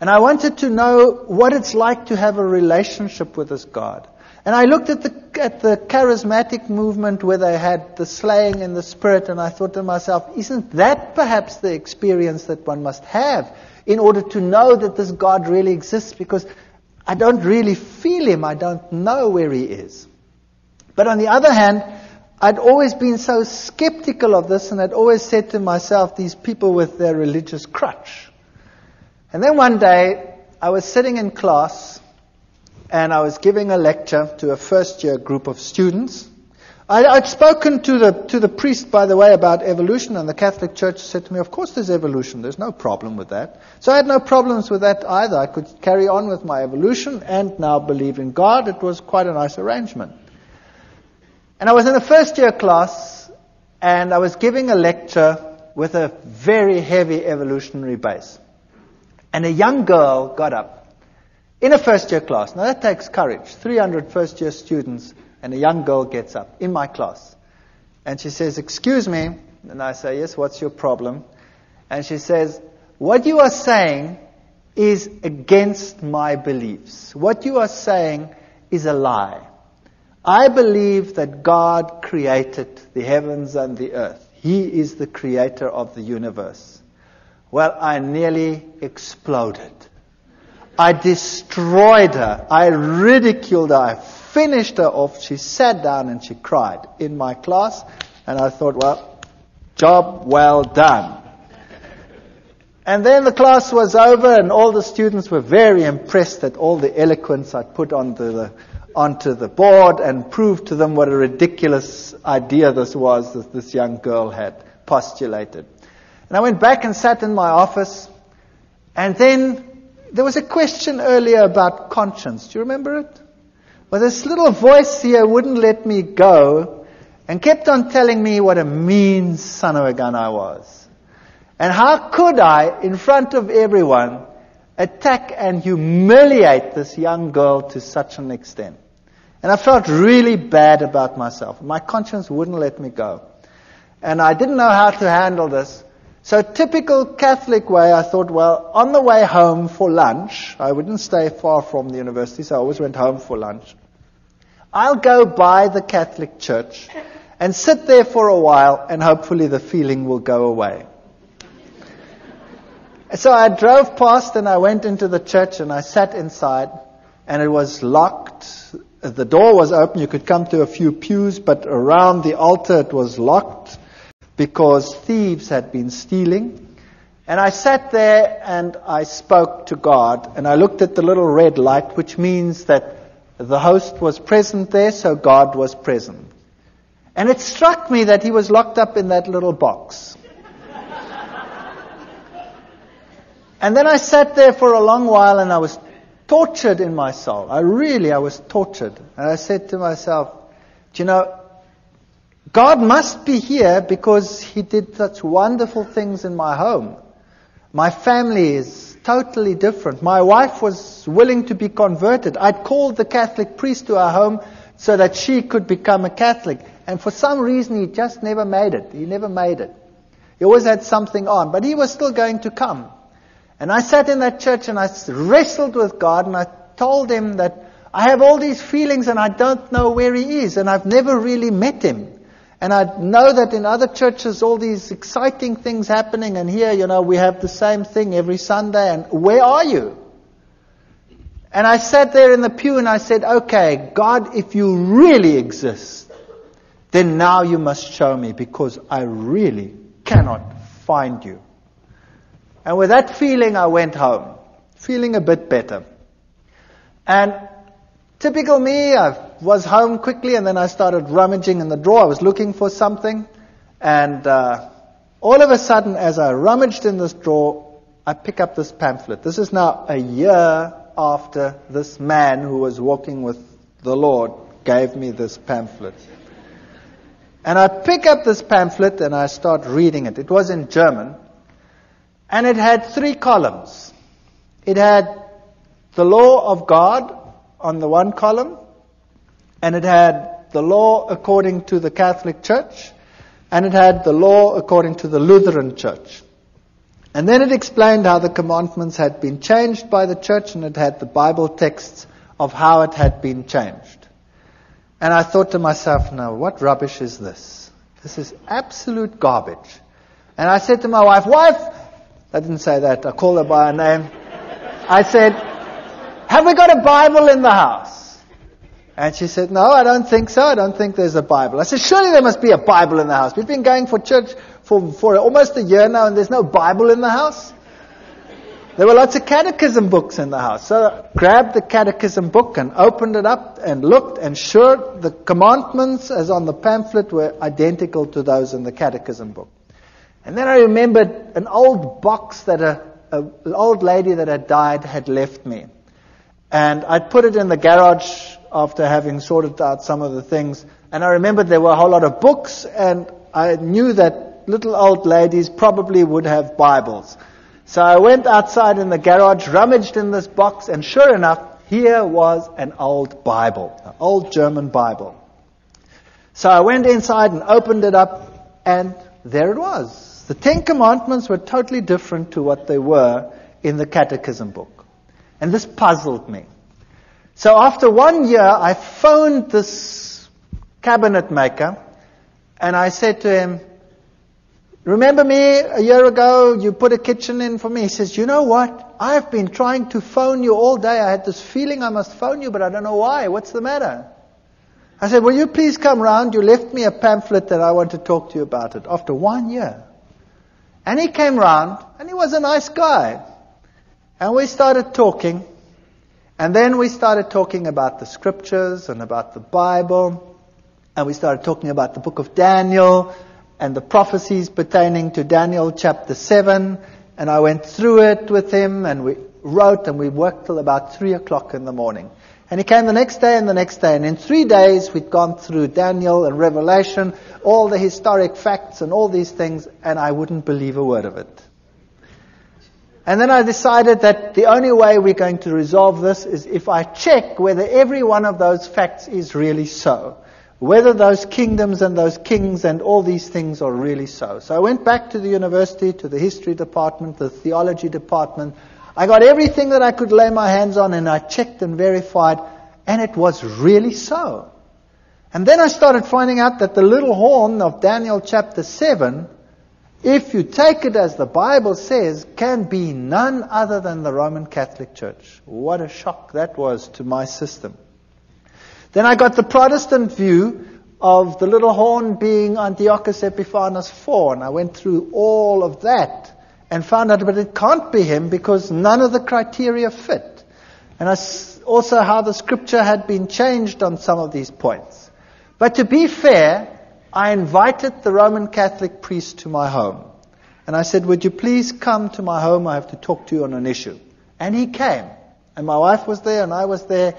And I wanted to know what it's like to have a relationship with this God. And I looked at the charismatic movement where they had the slaying in the Spirit, and I thought to myself, isn't that perhaps the experience that one must have in order to know that this God really exists? Because I don't really feel Him. I don't know where He is. But on the other hand, I'd always been so skeptical of this, and I'd always said to myself, these people with their religious crutch. And then one day, I was sitting in class, and I was giving a lecture to a first-year group of students. I'd spoken to the priest, by the way, about evolution, and the Catholic Church said to me, of course there's evolution, there's no problem with that. So I had no problems with that either. I could carry on with my evolution and now believe in God. It was quite a nice arrangement. And I was in a first-year class, and I was giving a lecture with a very heavy evolutionary base. And a young girl got up in a first-year class. Now that takes courage. 300 first-year students, and a young girl gets up in my class. And she says, excuse me. And I say, yes, what's your problem? And she says, what you are saying is against my beliefs. What you are saying is a lie. I believe that God created the heavens and the earth. He is the creator of the universe. Well, I nearly exploded. I destroyed her. I ridiculed her. I finished her off. She sat down and she cried in my class. And I thought, well, job well done. And then the class was over and all the students were very impressed at all the eloquence I put onto the board and proved to them what a ridiculous idea this was that this young girl had postulated. And I went back and sat in my office, and then there was a question earlier about conscience. Do you remember it? Well, this little voice here wouldn't let me go and kept on telling me what a mean son of a gun I was. And how could I, in front of everyone, attack and humiliate this young girl to such an extent? And I felt really bad about myself. My conscience wouldn't let me go. And I didn't know how to handle this. So typical Catholic way, I thought, well, on the way home for lunch, I wouldn't stay far from the university, so I always went home for lunch. I'll go by the Catholic Church and sit there for a while, and hopefully the feeling will go away. So I drove past and I went into the church and I sat inside, and it was locked. The door was open. You could come to a few pews, but around the altar it was locked, because thieves had been stealing. And I sat there and I spoke to God, and I looked at the little red light, which means that the host was present there, so God was present. And it struck me that He was locked up in that little box. And then I sat there for a long while and I was tortured in my soul. I was tortured. And I said to myself, do you know, God must be here because He did such wonderful things in my home. My family is totally different. My wife was willing to be converted. I'd called the Catholic priest to our home so that she could become a Catholic. And for some reason, he just never made it. He never made it. He always had something on, but he was still going to come. And I sat in that church and I wrestled with God, and I told Him that I have all these feelings and I don't know where He is, and I've never really met Him. And I know that in other churches, all these exciting things happening, and here, we have the same thing every Sunday, and where are you? And I sat there in the pew and I said, okay, God, if you really exist, then now you must show me, because I really cannot find you. And with that feeling, I went home, feeling a bit better. And typical me, I was home quickly, and then I started rummaging in the drawer. I was looking for something, and all of a sudden, as I rummaged in this drawer, I pick up this pamphlet. This is now a year after this man who was walking with the Lord gave me this pamphlet. And I pick up this pamphlet and I start reading it. It was in German, and it had 3 columns. It had the law of God on the one column, and it had the law according to the Catholic Church, and it had the law according to the Lutheran Church. And then it explained how the commandments had been changed by the church, and it had the Bible texts of how it had been changed. And I thought to myself, now, what rubbish is this? This is absolute garbage. And I said to my wife, I didn't say that, I called her by her name. I said, have we got a Bible in the house? And she said, no, I don't think so. I don't think there's a Bible. I said, surely there must be a Bible in the house. We've been going for church for almost a year now, and there's no Bible in the house. There were lots of catechism books in the house. So I grabbed the catechism book and opened it up and looked, and sure, the commandments as on the pamphlet were identical to those in the catechism book. And then I remembered an old box that an old lady that had died had left me. And I'd put it in the garage after having sorted out some of the things. And I remembered there were a whole lot of books, and I knew that little old ladies probably would have Bibles. So I went outside in the garage, rummaged in this box, and sure enough, here was an old Bible, an old German Bible. So I went inside and opened it up, and there it was. The 10 Commandments were totally different to what they were in the catechism book. And this puzzled me. So after 1 year, I phoned this cabinet maker, and I said to him, remember me a year ago, you put a kitchen in for me? He says, you know what? I've been trying to phone you all day. I had this feeling I must phone you, but I don't know why. What's the matter? I said, will you please come round? You left me a pamphlet that I want to talk to you about it after 1 year. And he came round, and he was a nice guy. And we started talking. And then we started talking about the scriptures and about the Bible. And we started talking about the book of Daniel and the prophecies pertaining to Daniel chapter 7. And I went through it with him, and we wrote, and we worked till about 3 o'clock in the morning. And he came the next day and the next day. And in 3 days, we'd gone through Daniel and Revelation, all the historic facts and all these things, and I wouldn't believe a word of it. And then I decided that the only way we're going to resolve this is if I check whether every one of those facts is really so. Whether those kingdoms and those kings and all these things are really so. So I went back to the university, to the history department, the theology department. I got everything that I could lay my hands on, and I checked and verified, and it was really so. And then I started finding out that the little horn of Daniel chapter 7, if you take it as the Bible says, can be none other than the Roman Catholic Church. What a shock that was to my system. Then I got the Protestant view of the little horn being Antiochus Epiphanes IV, and I went through all of that and found out that it can't be him because none of the criteria fit. And also how the scripture had been changed on some of these points. But to be fair, I invited the Roman Catholic priest to my home. And I said, would you please come to my home? I have to talk to you on an issue. And he came. And my wife was there and I was there.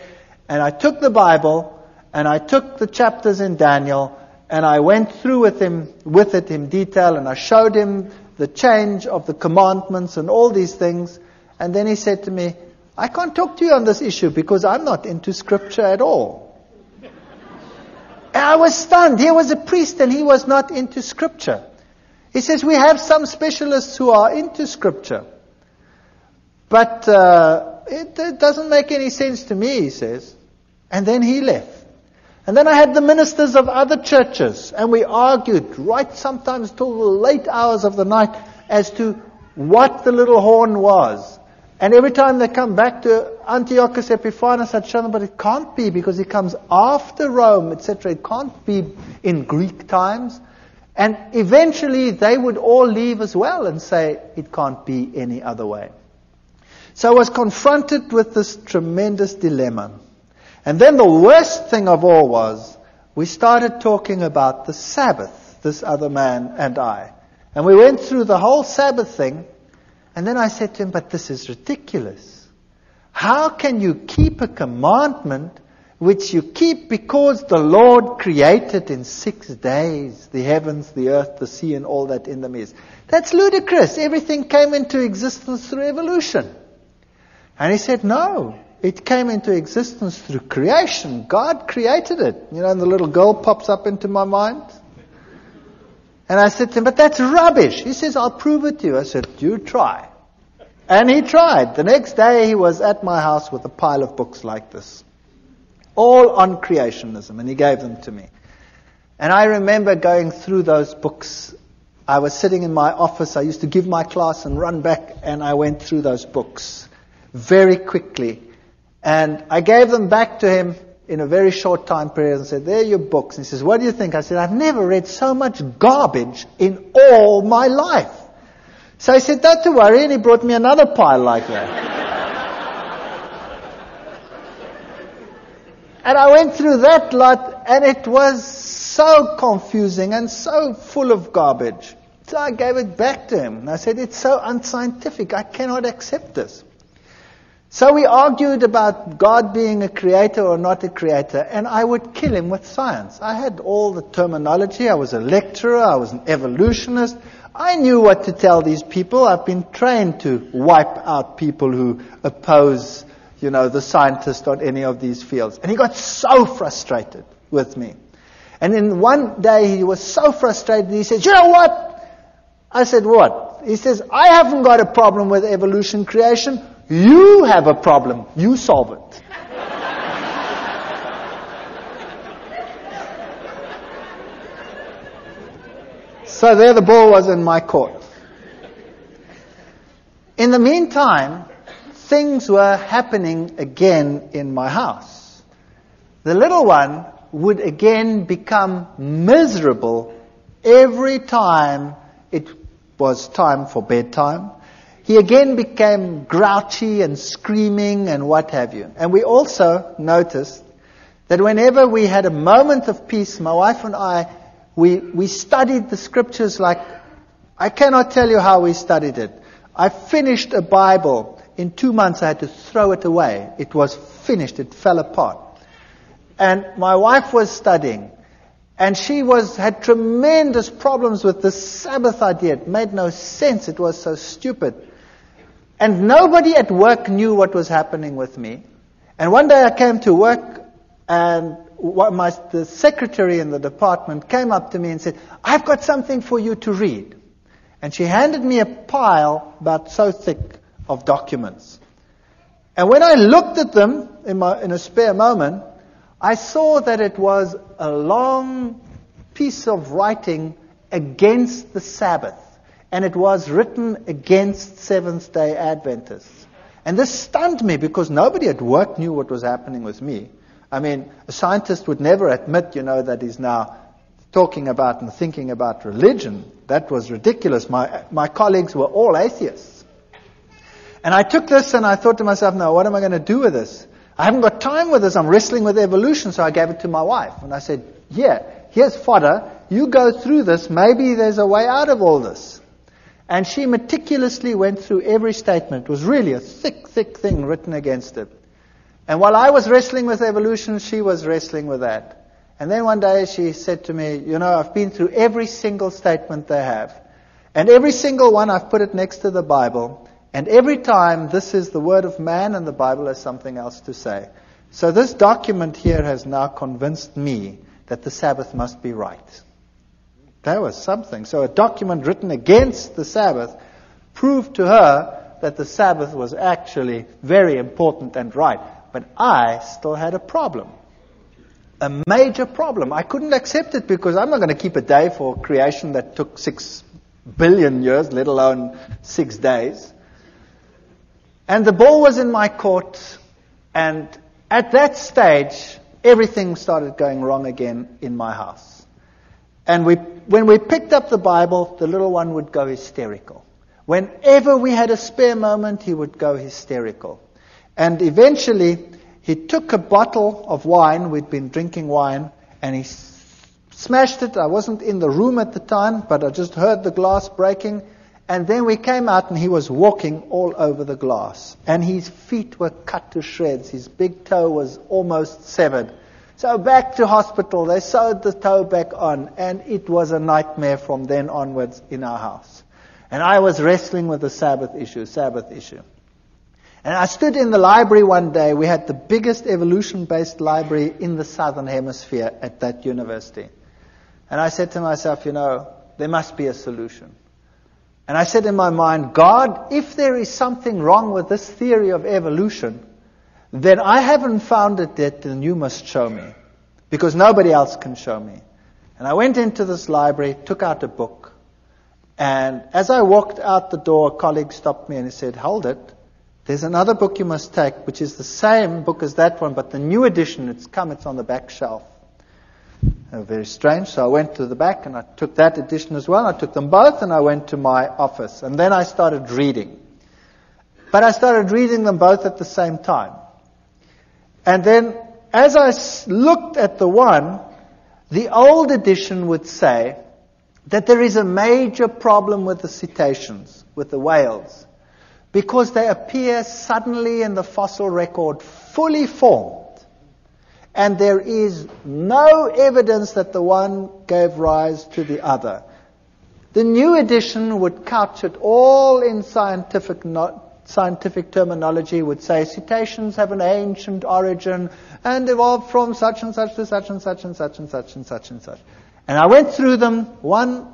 And I took the Bible and I took the chapters in Daniel and I went through with it in detail, and I showed him the change of the commandments and all these things. And then he said to me, I can't talk to you on this issue because I'm not into scripture at all. And I was stunned. Here was a priest and he was not into scripture. He says, we have some specialists who are into scripture. But it doesn't make any sense to me, he says. And then he left. And then I had the ministers of other churches, and we argued right sometimes till the late hours of the night as to what the little horn was. And every time they come back to Antiochus Epiphanes, I'd show them, but it can't be because he comes after Rome, etc. It can't be in Greek times. And eventually they would all leave as well and say it can't be any other way. So I was confronted with this tremendous dilemma. And then the worst thing of all was we started talking about the Sabbath, this other man and I. And we went through the whole Sabbath thing. And then I said to him, but this is ridiculous. How can you keep a commandment which you keep because the Lord created in 6 days the heavens, the earth, the sea, and all that in them is? That's ludicrous. Everything came into existence through evolution. And he said, no, it came into existence through creation. God created it. You know, and the little girl pops up into my mind. And I said to him, but that's rubbish. He says, I'll prove it to you. I said, you try. And he tried. The next day he was at my house with a pile of books like this. All on creationism. And he gave them to me. And I remember going through those books. I was sitting in my office. I used to give my class and run back. And I went through those books very quickly. And I gave them back to him in a very short time period and said, there are your books. And he says, what do you think? I said, I've never read so much garbage in all my life. So he said, don't to worry. And he brought me another pile like that. And I went through that lot, and it was so confusing and so full of garbage. So I gave it back to him. And I said, it's so unscientific. I cannot accept this. So we argued about God being a creator or not a creator, and I would kill him with science. I had all the terminology. I was a lecturer. I was an evolutionist. I knew what to tell these people. I've been trained to wipe out people who oppose, the scientist on any of these fields. And he got so frustrated with me. And then one day he was so frustrated, he said, you know what? I said, what? He says, I haven't got a problem with evolution creation. You have a problem. You solve it. So there the ball was in my court. In the meantime, things were happening again in my house. The little one would again become miserable every time it was time for bedtime. He again became grouchy and screaming and what have you. And we also noticed that whenever we had a moment of peace, my wife and I, we studied the scriptures like, I cannot tell you how we studied it. I finished a Bible. In 2 months I had to throw it away. It was finished. It fell apart. And my wife was studying. And she had tremendous problems with the Sabbath idea. It made no sense. It was so stupid. And nobody at work knew what was happening with me. And one day I came to work, and the secretary in the department came up to me and said, I've got something for you to read. And she handed me a pile about so thick of documents. And when I looked at them in a spare moment, I saw that it was a long piece of writing against the Sabbath. And it was written against Seventh-day Adventists. And this stunned me because nobody at work knew what was happening with me. I mean, a scientist would never admit, that he's now talking about and thinking about religion. That was ridiculous. My colleagues were all atheists. And I took this and I thought to myself, now what am I going to do with this? I haven't got time with this. I'm wrestling with evolution. So I gave it to my wife. And I said, here's fodder. You go through this. Maybe there's a way out of all this. And she meticulously went through every statement. It was really a thick, thick thing written against it. And while I was wrestling with evolution, she was wrestling with that. And then one day she said to me, I've been through every single statement they have. And every single one, I've put it next to the Bible. And every time, this is the word of man and the Bible has something else to say. So this document here has now convinced me that the Sabbath must be right. That was something. So a document written against the Sabbath proved to her that the Sabbath was actually very important and right. But I still had a problem. a major problem. I couldn't accept it because I'm not going to keep a day for creation that took 6 billion years, let alone 6 days. And the ball was in my court, and at that stage, everything started going wrong again in my house. And when we picked up the Bible, the little one would go hysterical. Whenever we had a spare moment, he would go hysterical. And eventually, he took a bottle of wine, we'd been drinking wine, and he smashed it. I wasn't in the room at the time, but I just heard the glass breaking. And then we came out and he was walking all over the glass. And his feet were cut to shreds. His big toe was almost severed. So back to hospital. They sewed the toe back on. And it was a nightmare from then onwards in our house. And I was wrestling with the Sabbath issue. And I stood in the library one day. We had the biggest evolution-based library in the Southern Hemisphere at that university. And I said to myself, there must be a solution. And I said in my mind, God, if there is something wrong with this theory of evolution, then I haven't found it yet, and you must show me. Because nobody else can show me. And I went into this library, took out a book, and as I walked out the door, a colleague stopped me and he said, hold it. There's another book you must take, which is the same book as that one, but the new edition, it's on the back shelf. Very strange. So I went to the back and I took that edition as well. I took them both and I went to my office. And then I started reading. But I started reading them both at the same time. And then as I looked at the one, the old edition would say that there is a major problem with the cetaceans, with the whales, because they appear suddenly in the fossil record fully formed. And there is no evidence that the one gave rise to the other. The new edition would couch it all in scientific terminology, would say cetaceans have an ancient origin and evolved from such and such to such and such and such and such and such and such. And I went through them, one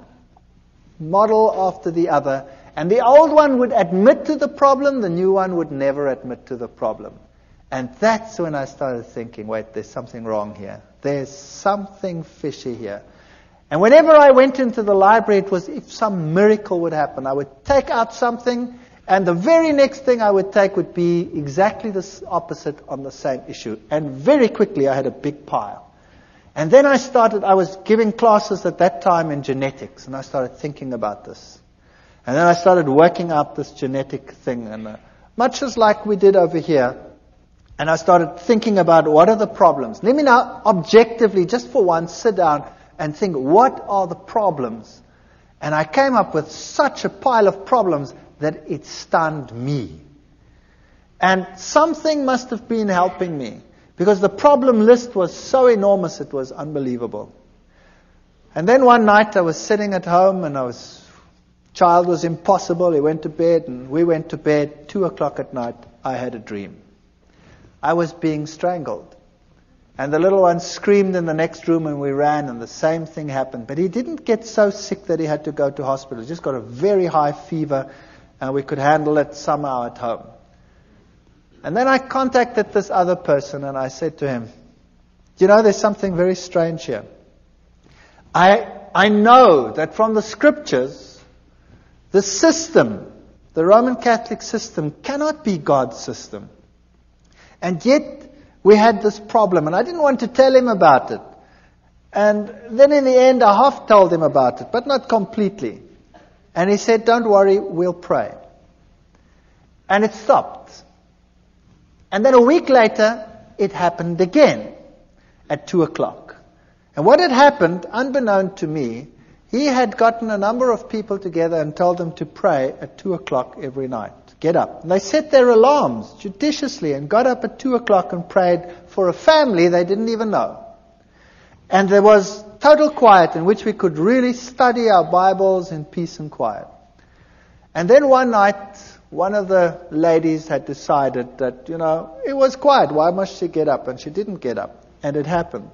model after the other, and the old one would admit to the problem, the new one would never admit to the problem. And that's when I started thinking, wait, there's something wrong here. There's something fishy here. And whenever I went into the library, it was if some miracle would happen. I would take out something, and the very next thing I would take would be exactly the opposite on the same issue. And very quickly I had a big pile. And then I was giving classes at that time in genetics, and I started thinking about this. And then I started working out this genetic thing, and much as like we did over here. And I started thinking about what are the problems. Let me now objectively, just for once, sit down and think, what are the problems? And I came up with such a pile of problems that it stunned me. And something must have been helping me, because the problem list was so enormous, it was unbelievable. And then one night I was sitting at home, and child was impossible. He went to bed, and we went to bed. 2:00 at night, I had a dream. I was being strangled. And the little one screamed in the next room, and we ran, and the same thing happened. But he didn't get so sick that he had to go to hospital. He just got a very high fever, and we could handle it somehow at home. And then I contacted this other person, and I said to him, there's something very strange here. I know that from the scriptures, the system, the Roman Catholic system, cannot be God's system. And yet, we had this problem, and I didn't want to tell him about it. And then in the end, I half told him about it, but not completely. And he said, don't worry, we'll pray. And it stopped. And then a week later, it happened again at 2:00. And what had happened, unbeknown to me, he had gotten a number of people together and told them to pray at 2:00 every night. Get up. And they set their alarms judiciously and got up at 2:00 and prayed for a family they didn't even know. And there was total quiet in which we could really study our Bibles in peace and quiet. And then one night, one of the ladies had decided that, it was quiet. Why must she get up? And she didn't get up. And it happened.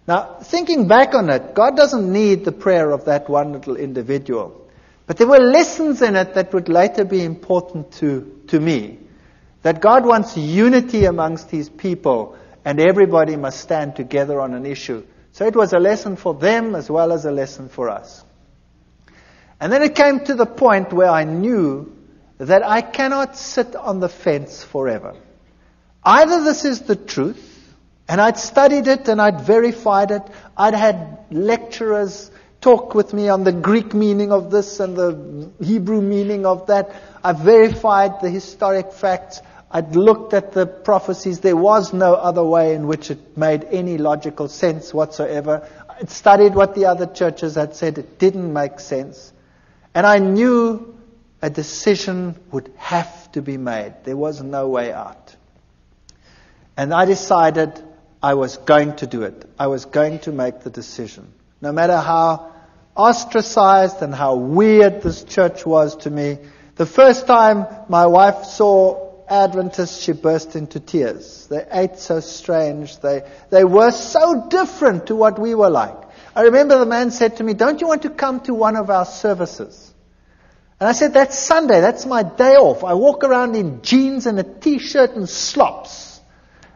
Now, thinking back on it, God doesn't need the prayer of that one little individual. But there were lessons in it that would later be important to me. That God wants unity amongst His people. and everybody must stand together on an issue. So it was a lesson for them as well as a lesson for us. And then it came to the point where I knew that I cannot sit on the fence forever. Either this is the truth, and I'd studied it and I'd verified it. I'd had lecturers talk with me on the Greek meaning of this and the Hebrew meaning of that. I verified the historic facts. I'd looked at the prophecies. There was no other way in which it made any logical sense whatsoever. I'd studied what the other churches had said. It didn't make sense. And I knew a decision would have to be made. There was no way out. And I decided I was going to do it. I was going to make the decision. No matter how ostracized and how weird this church was to me. The first time my wife saw Adventists, she burst into tears. They ate so strange. They were so different to what we were like. I remember the man said to me, "Don't you want to come to one of our services?" And I said, "That's Sunday. That's my day off. I walk around in jeans and a t-shirt and slops.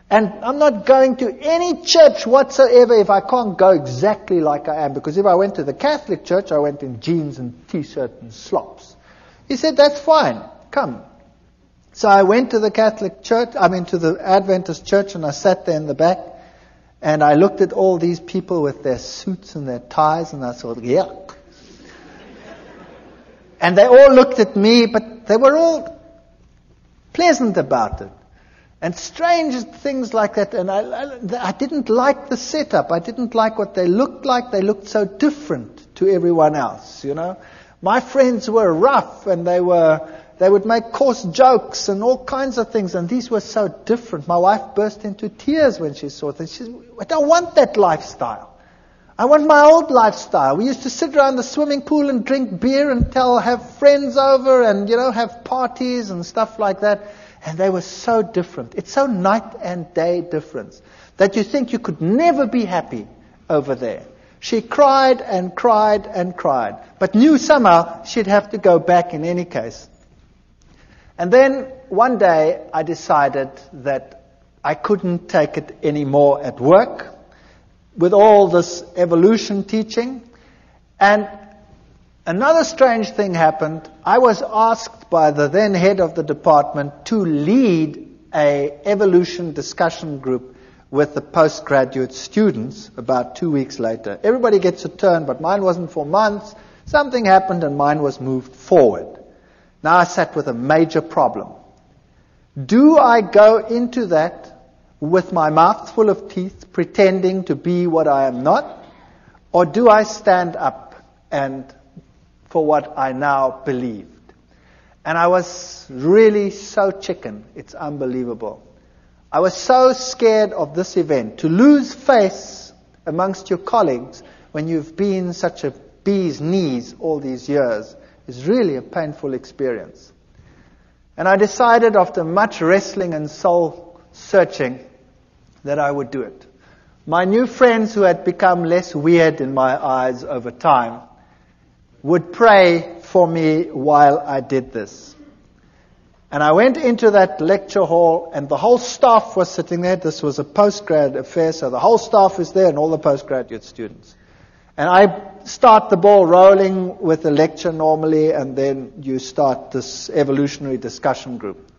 And I'm not going to any church whatsoever if I can't go exactly like I am. Because if I went to the Catholic church, I went in jeans and t-shirt and slops." He said, "That's fine. Come." So I went to the Catholic church, to the Adventist church, and I sat there in the back. And I looked at all these people with their suits and their ties, and I thought, yuck. And they all looked at me, but they were all pleasant about it. And strange things like that. And I didn't like the setup. I didn't like what they looked like. They looked so different to everyone else, you know. My friends were rough, and they would make coarse jokes and all kinds of things. And these were so different. My wife burst into tears when she saw it. She said, "I don't want that lifestyle. I want my old lifestyle. We used to sit around the swimming pool and drink beer and have friends over and, have parties and stuff like that." And they were so different. It's so night and day difference that you think you could never be happy over there. She cried and cried and cried, but knew somehow she'd have to go back in any case. And then one day I decided that I couldn't take it anymore at work with all this evolution teaching. And another strange thing happened. I was asked by the then head of the department to lead an evolution discussion group with the postgraduate students about 2 weeks later. Everybody gets a turn, but mine wasn't for months. Something happened and mine was moved forward. Now I sat with a major problem. Do I go into that with my mouth full of teeth, pretending to be what I am not? Or do I stand up and for what I now believed? And I was really so chicken. It's unbelievable. I was so scared of this event. To lose face amongst your colleagues when you've been such a bee's knees all these years is really a painful experience. And I decided after much wrestling and soul searching that I would do it. My new friends, who had become less weird in my eyes over time, would pray for me while I did this. And I went into that lecture hall, and the whole staff was sitting there. This was a postgrad affair, so the whole staff is there and all the postgraduate students. And I start the ball rolling with the lecture normally, and then you start this evolutionary discussion group.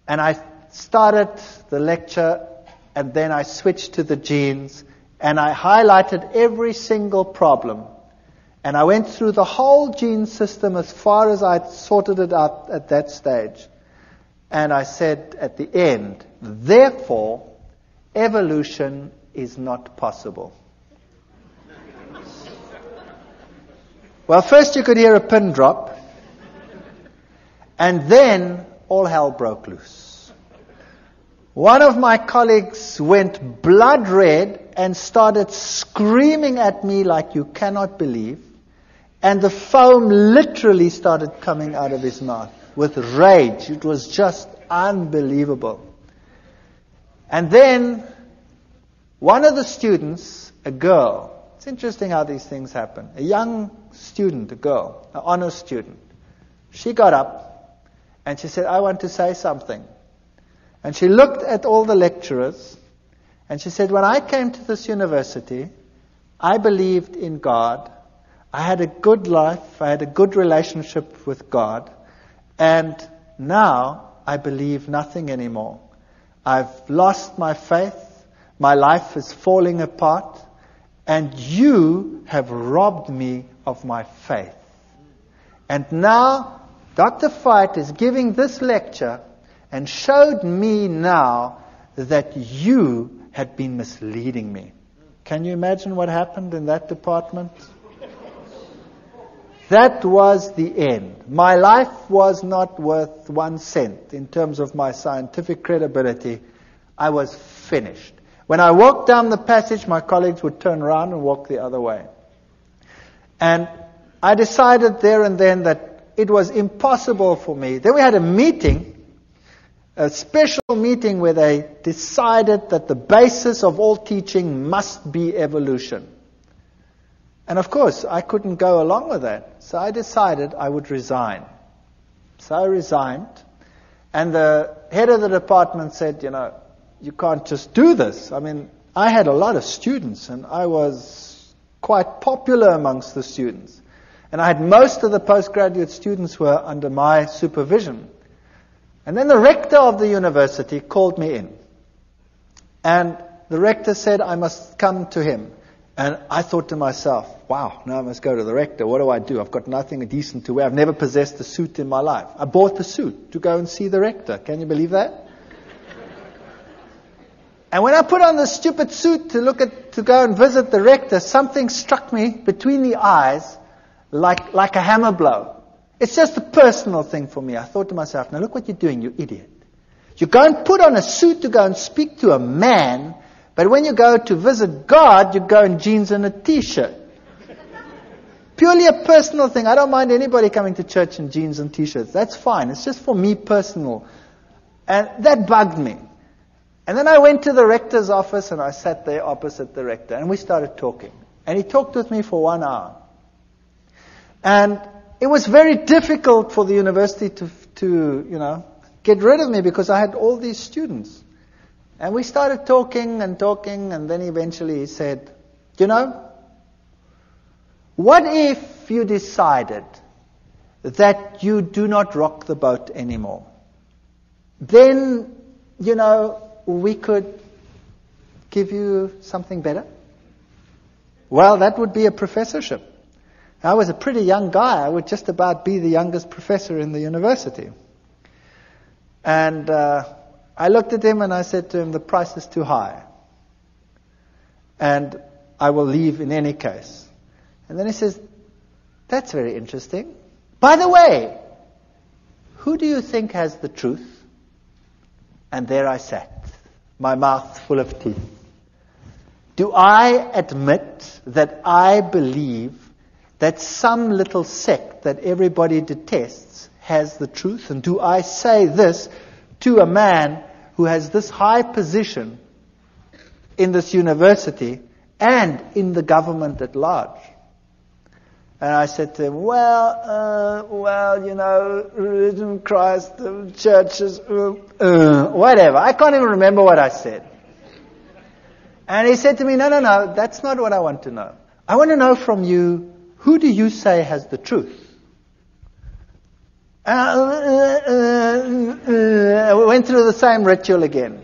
And I started the lecture, and then I switched to the genes, and I highlighted every single problem. And I went through the whole gene system as far as I'd sorted it out at that stage. And I said at the end, therefore, evolution is not possible. Well, first you could hear a pin drop, and then all hell broke loose. One of my colleagues went blood red and started screaming at me like you cannot believe, and the foam literally started coming out of his mouth with rage. It was just unbelievable. And then one of the students, a girl, it's interesting how these things happen. A young student, a girl, an honor student. She got up and she said, I want to say something. And she looked at all the lecturers And she said, when I came to this university, I believed in God. I had a good life. I had a good relationship with God. And now I believe nothing anymore. I've lost my faith. My life is falling apart. And you have robbed me of my faith. And now Dr. Veith is giving this lecture and showed me now that you had been misleading me. Can you imagine what happened in that department? That was the end. My life was not worth 1 cent in terms of my scientific credibility. I was finished. When I walked down the passage, my colleagues would turn around and walk the other way. And I decided there and then that it was impossible for me. Then we had a meeting, a special meeting where they decided that the basis of all teaching must be evolution. And of course, I couldn't go along with that. So I decided I would resign. So I resigned. And the head of the department said, you can't just do this. I mean, I had a lot of students and I was quite popular amongst the students. And I had most of the postgraduate students were under my supervision. And then the rector of the university called me in. And the rector said I must come to him. And I thought to myself, wow, now I must go to the rector. What do? I've got nothing decent to wear. I've never possessed a suit in my life. I bought the suit to go and see the rector. Can you believe that? And when I put on the stupid suit to go and visit the rector, something struck me between the eyes like a hammer blow. It's just a personal thing for me. I thought to myself, now look what you're doing, you idiot. You go and put on a suit to go and speak to a man, but when you go to visit God, you go in jeans and a t-shirt. Purely a personal thing. I don't mind anybody coming to church in jeans and t-shirts. That's fine. It's just for me personal. And that bugged me. And then I went to the rector's office and I sat there opposite the rector and we started talking. And he talked with me for 1 hour. And it was very difficult for the university to get rid of me because I had all these students. And we started talking, and then eventually he said, what if you decided that you do not rock the boat anymore? Then, we could give you something better. Well, that would be a professorship. I was a pretty young guy. I would just about be the youngest professor in the university. And I looked at him and I said to him, the price is too high. And I will leave in any case. And then he says, that's very interesting. By the way, who do you think has the truth? And there I sat, my mouth full of teeth. Do I admit that I believe that some little sect that everybody detests has the truth? And do I say this to a man who has this high position in this university and in the government at large? And I said to him, religion, Christ, churches, whatever. I can't even remember what I said. And he said to me, no, that's not what I want to know. I want to know from you, who do you say has the truth? We went through the same ritual again.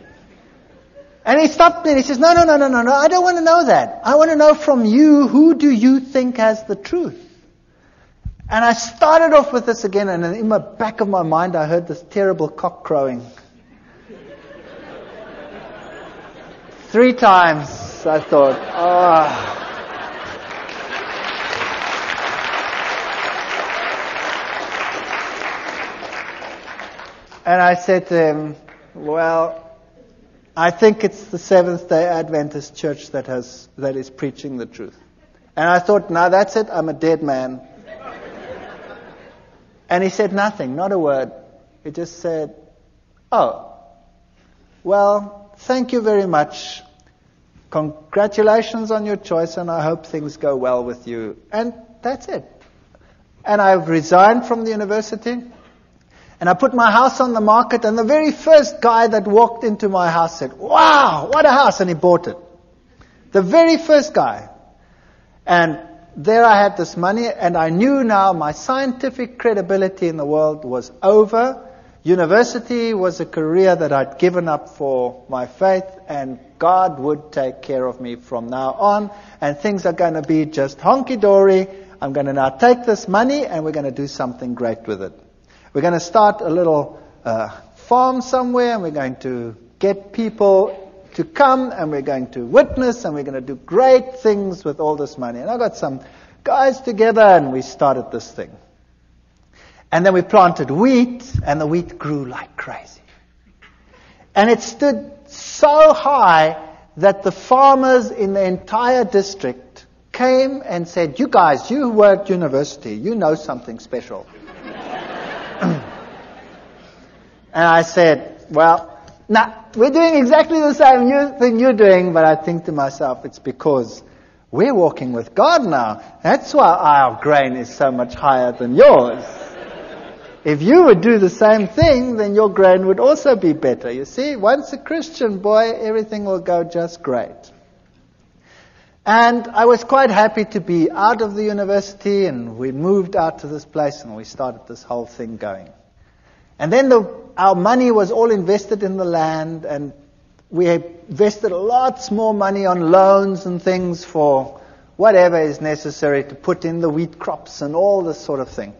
And he stopped me and he says, no, I don't want to know that. I want to know from you, who do you think has the truth? And I started off with this again, and in the back of my mind I heard this terrible cock crowing. 3 times I thought, And I said to him, I think it's the Seventh-day Adventist Church that is preaching the truth. And I thought, no, that's it, I'm a dead man. And he said nothing, not a word. He just said, thank you very much. Congratulations on your choice, and I hope things go well with you. And that's it. And I've resigned from the university. And I put my house on the market, and the very first guy that walked into my house said, "Wow, what a house," and he bought it. The very first guy. And there I had this money, and I knew now my scientific credibility in the world was over. University was a career that I'd given up for my faith, and God would take care of me from now on, and things are going to be just honky-dory. I'm going to now take this money, and we're going to do something great with it. We're going to start a little farm somewhere, and we're going to get people to come, and we're going to witness, and we're going to do great things with all this money. And I got some guys together, and we started this thing. And then we planted wheat, and the wheat grew like crazy. And it stood so high that the farmers in the entire district came and said, "You guys, you were at university, you know something special." And I said, "Well, nah, we're doing exactly the same thing you're doing," but I think to myself, it's because we're walking with God now. That's why our grain is so much higher than yours. If you would do the same thing, then your grain would also be better. You see, once a Christian boy, everything will go just great. And I was quite happy to be out of the university, and we moved out to this place, and we started this whole thing going. And then our money was all invested in the land, and we invested lots more money on loans and things for whatever is necessary to put in the wheat crops and all this sort of thing.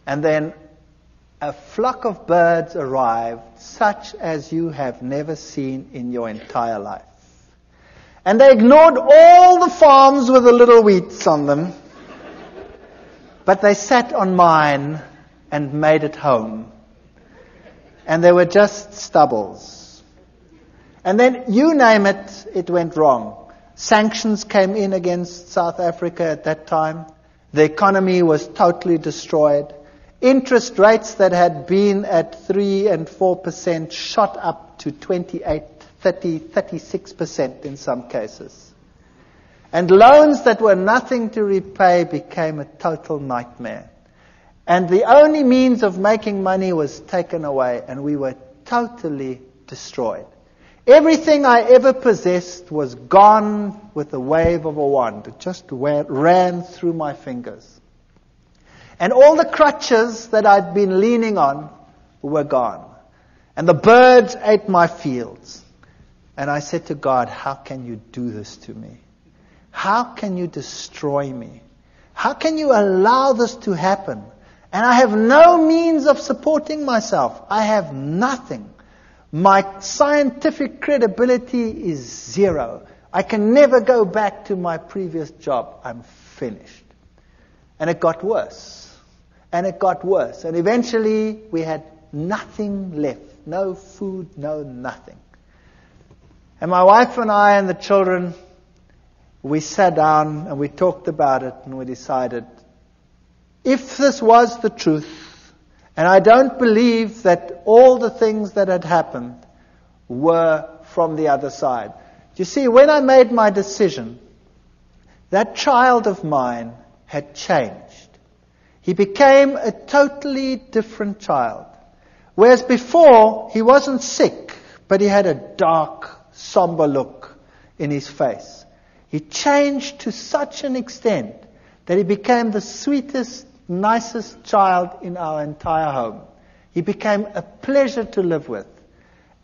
And then a flock of birds arrived, such as you have never seen in your entire life. And they ignored all the farms with the little wheats on them, but they sat on mine and made it home. And they were just stubbles. And then, you name it, it went wrong. Sanctions came in against South Africa at that time. The economy was totally destroyed. Interest rates that had been at 3 and 4% shot up to 28, 30, 36% in some cases. And loans that were nothing to repay became a total nightmare. And the only means of making money was taken away, and we were totally destroyed. Everything I ever possessed was gone with a wave of a wand. It just ran through my fingers. And all the crutches that I'd been leaning on were gone. And the birds ate my fields. And I said to God, "How can you do this to me? How can you destroy me? How can you allow this to happen? And I have no means of supporting myself. I have nothing. My scientific credibility is zero. I can never go back to my previous job. I'm finished." And it got worse. And it got worse. And eventually we had nothing left. No food, no nothing. And my wife and I and the children, we sat down and we talked about it, and we decided, if this was the truth, and I don't believe that all the things that had happened were from the other side. You see, when I made my decision, that child of mine had changed. He became a totally different child. Whereas before, he wasn't sick, but he had a dark, somber look in his face. He changed to such an extent that he became the sweetest, nicest child in our entire home. He became a pleasure to live with.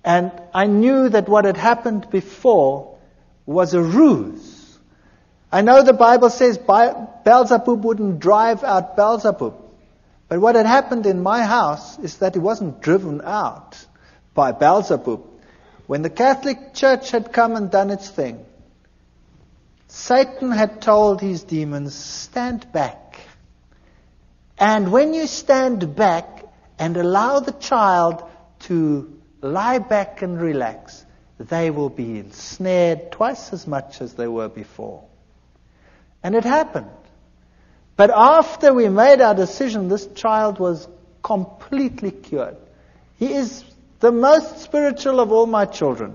And I knew that what had happened before was a ruse. I know the Bible says Beelzebub wouldn't drive out Beelzebub. But what had happened in my house is that he wasn't driven out by Beelzebub. When the Catholic Church had come and done its thing, Satan had told his demons, "Stand back." And when you stand back and allow the child to lie back and relax, they will be ensnared twice as much as they were before. And it happened. But after we made our decision, this child was completely cured. He is the most spiritual of all my children.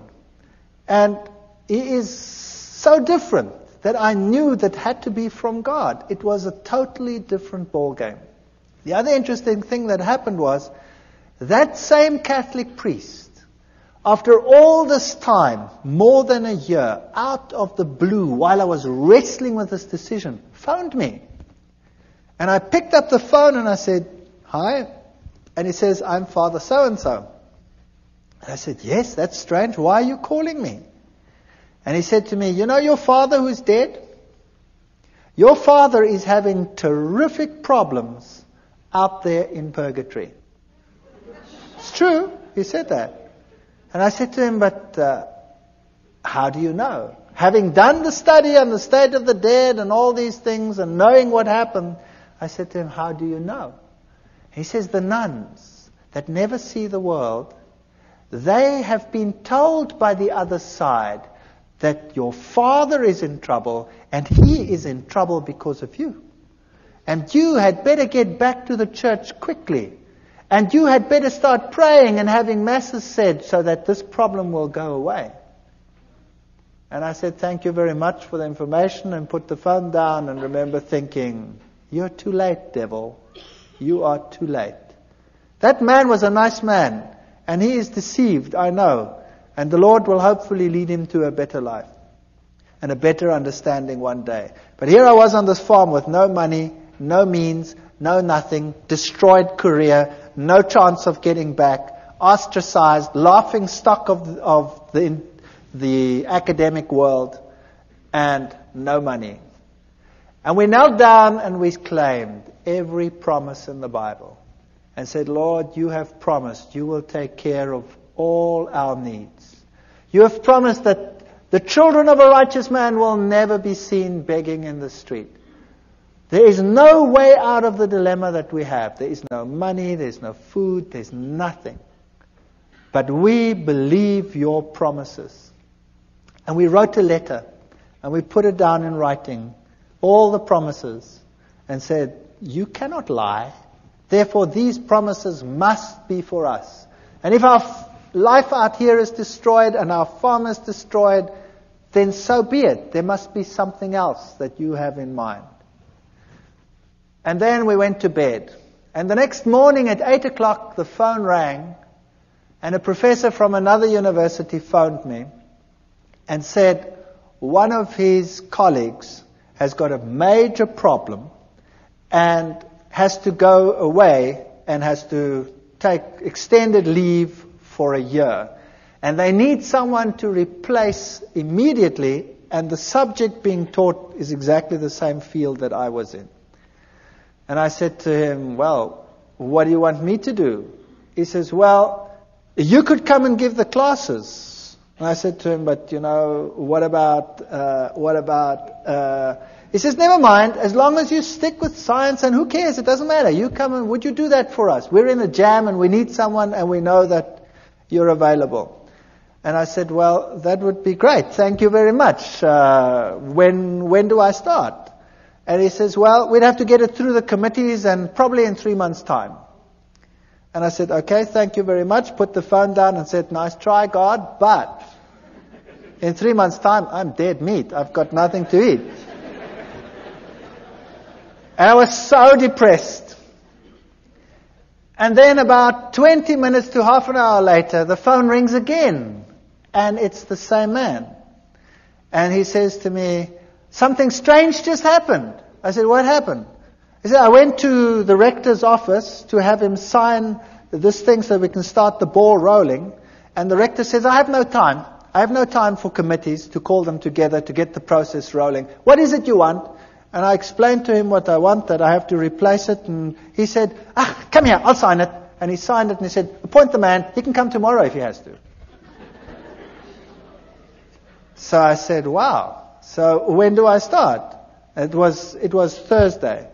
And he is so different that I knew that had to be from God. It was a totally different ball game. The other interesting thing that happened was That same Catholic priest, after all this time, more than a year, out of the blue, while I was wrestling with this decision, phoned me. And I picked up the phone and I said, "Hi." And he says, "I'm Father so-and-so." And I said, "Yes, that's strange. Why are you calling me?" And he said to me, "You know your father who's dead? Your father is having terrific problems out there in purgatory." It's true. He said that. And I said to him, "But how do you know?" Having done the study on the state of the dead and all these things and knowing what happened, I said to him, "How do you know?" He says, "The nuns that never see the world, they have been told by the other side that your father is in trouble and he is in trouble because of you. And you had better get back to the church quickly. And you had better start praying and having masses said so that this problem will go away." And I said, "Thank you very much for the information," and put the phone down and remember thinking, "You're too late, devil. You are too late." That man was a nice man, and he is deceived, I know. And the Lord will hopefully lead him to a better life and a better understanding one day. But here I was on this farm with no money, no means, no nothing, destroyed career, no chance of getting back, ostracized, laughing stock of the academic world, and no money. And we knelt down and we claimed every promise in the Bible and said, "Lord, you have promised you will take care of all our needs. You have promised that the children of a righteous man will never be seen begging in the street. There is no way out of the dilemma that we have. There is no money, there's no food, there's nothing. But we believe your promises." And we wrote a letter and we put it down in writing, all the promises, and said, "You cannot lie. Therefore, these promises must be for us. And if our life out here is destroyed and our farm is destroyed, then so be it. There must be something else that you have in mind." And then we went to bed. And the next morning at 8 o'clock, the phone rang, and a professor from another university phoned me and said one of his colleagues has got a major problem and has to go away and has to take extended leave for a year. And they need someone to replace immediately, and the subject being taught is exactly the same field that I was in. And I said to him, "Well, what do you want me to do?" He says, "Well, you could come and give the classes." And I said to him, "But, what about, He says, "Never mind, as long as you stick with science, and who cares, it doesn't matter. You come and would you do that for us? We're in a jam and we need someone and we know that you're available." And I said, "Well, that would be great. Thank you very much. When do I start?" And he says, "Well, we'd have to get it through the committees and probably in 3 months' time." And I said, "Okay, thank you very much." Put the phone down and said, "Nice try, God, but in 3 months' time, I'm dead meat. I've got nothing to eat." And I was so depressed. And then about 20 minutes to half an hour later, the phone rings again. And it's the same man. And he says to me, "Something strange just happened." I said, "What happened?" He said, "I went to the rector's office to have him sign this thing so we can start the ball rolling. And the rector says, I have no time. I have no time for committees to call them together to get the process rolling. What is it you want?" And I explained to him what I want, that I have to replace it. And he said, "Come here, I'll sign it." And he signed it and he said, "Appoint the man. He can come tomorrow if he has to." So I said, "Wow. So when do I start?" It was Thursday.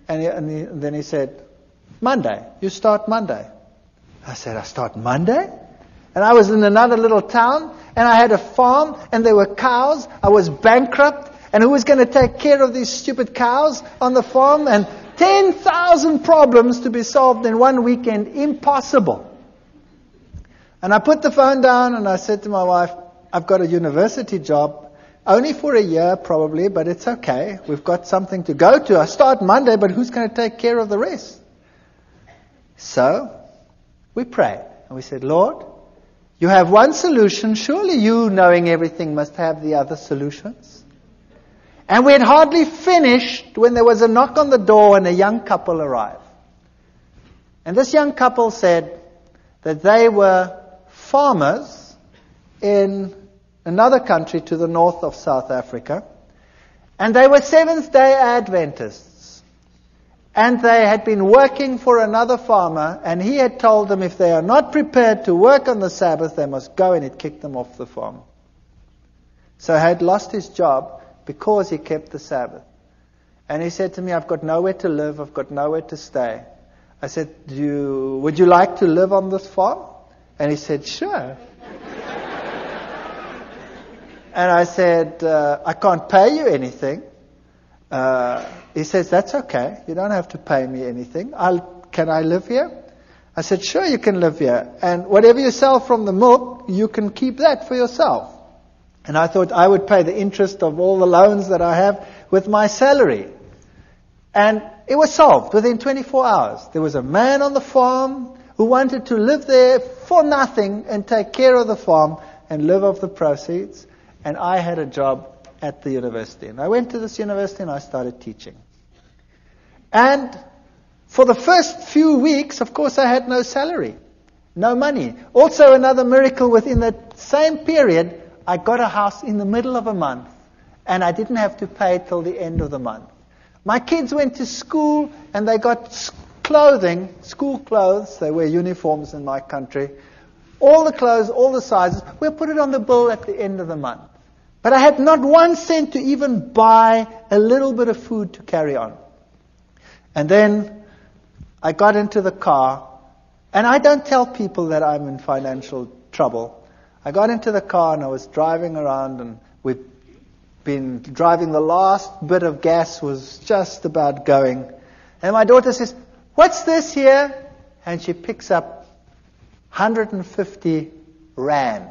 And then he said, "Monday. You start Monday." I said, "I start Monday?" And I was in another little town, and I had a farm, and there were cows. I was bankrupt, and who was going to take care of these stupid cows on the farm? And 10,000 problems to be solved in one weekend. Impossible. And I put the phone down, and I said to my wife, "I've got a university job. Only for a year, probably, but it's okay. We've got something to go to. I start Monday, but who's going to take care of the rest?" So, we prayed. And we said, Lord, you have one solution. Surely you, knowing everything, must have the other solutions. And we had hardly finished when there was a knock on the door and a young couple arrived. And this young couple said that they were farmers in another country to the north of South Africa. And they were Seventh-day Adventists. And they had been working for another farmer, and he had told them if they are not prepared to work on the Sabbath, they must go, and he'd kicked them off the farm. So he had lost his job because he kept the Sabbath. And he said to me, I've got nowhere to live, I've got nowhere to stay. I said, would you like to live on this farm? And he said, sure. And I said, I can't pay you anything. He says, that's okay. You don't have to pay me anything. Can I live here? I said, sure, you can live here. And whatever you sell from the milk, you can keep that for yourself. And I thought I would pay the interest of all the loans that I have with my salary. And it was solved within 24 hours. There was a man on the farm who wanted to live there for nothing and take care of the farm and live off the proceeds. And I had a job at the university. And I went to this university and I started teaching. And for the first few weeks, of course, I had no salary, no money. Also another miracle, within that same period, I got a house in the middle of a month. And I didn't have to pay till the end of the month. My kids went to school and they got clothing, school clothes. They wear uniforms in my country. All the clothes, all the sizes. We'll put it on the bill at the end of the month. But I had not 1 cent to even buy a little bit of food to carry on. And then I got into the car. And I don't tell people that I'm in financial trouble. I got into the car and I was driving around, and we'd been driving, the last bit of gas was just about going. And my daughter says, what's this here? And she picks up 150 rand.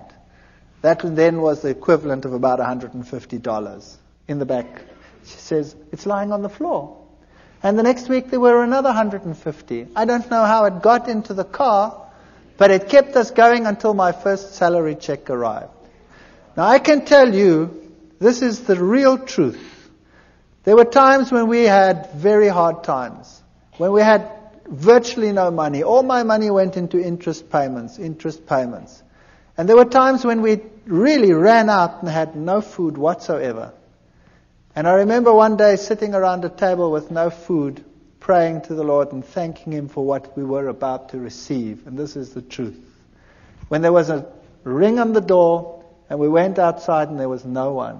That then was the equivalent of about $150 in the back. She says, it's lying on the floor. And the next week there were another 150. I don't know how it got into the car, but it kept us going until my first salary check arrived. Now I can tell you, this is the real truth. There were times when we had very hard times, when we had virtually no money. All my money went into interest payments. And there were times when we really ran out and had no food whatsoever. And I remember one day sitting around a table with no food, praying to the Lord and thanking Him for what we were about to receive. And this is the truth. When there was a ring on the door and we went outside and there was no one,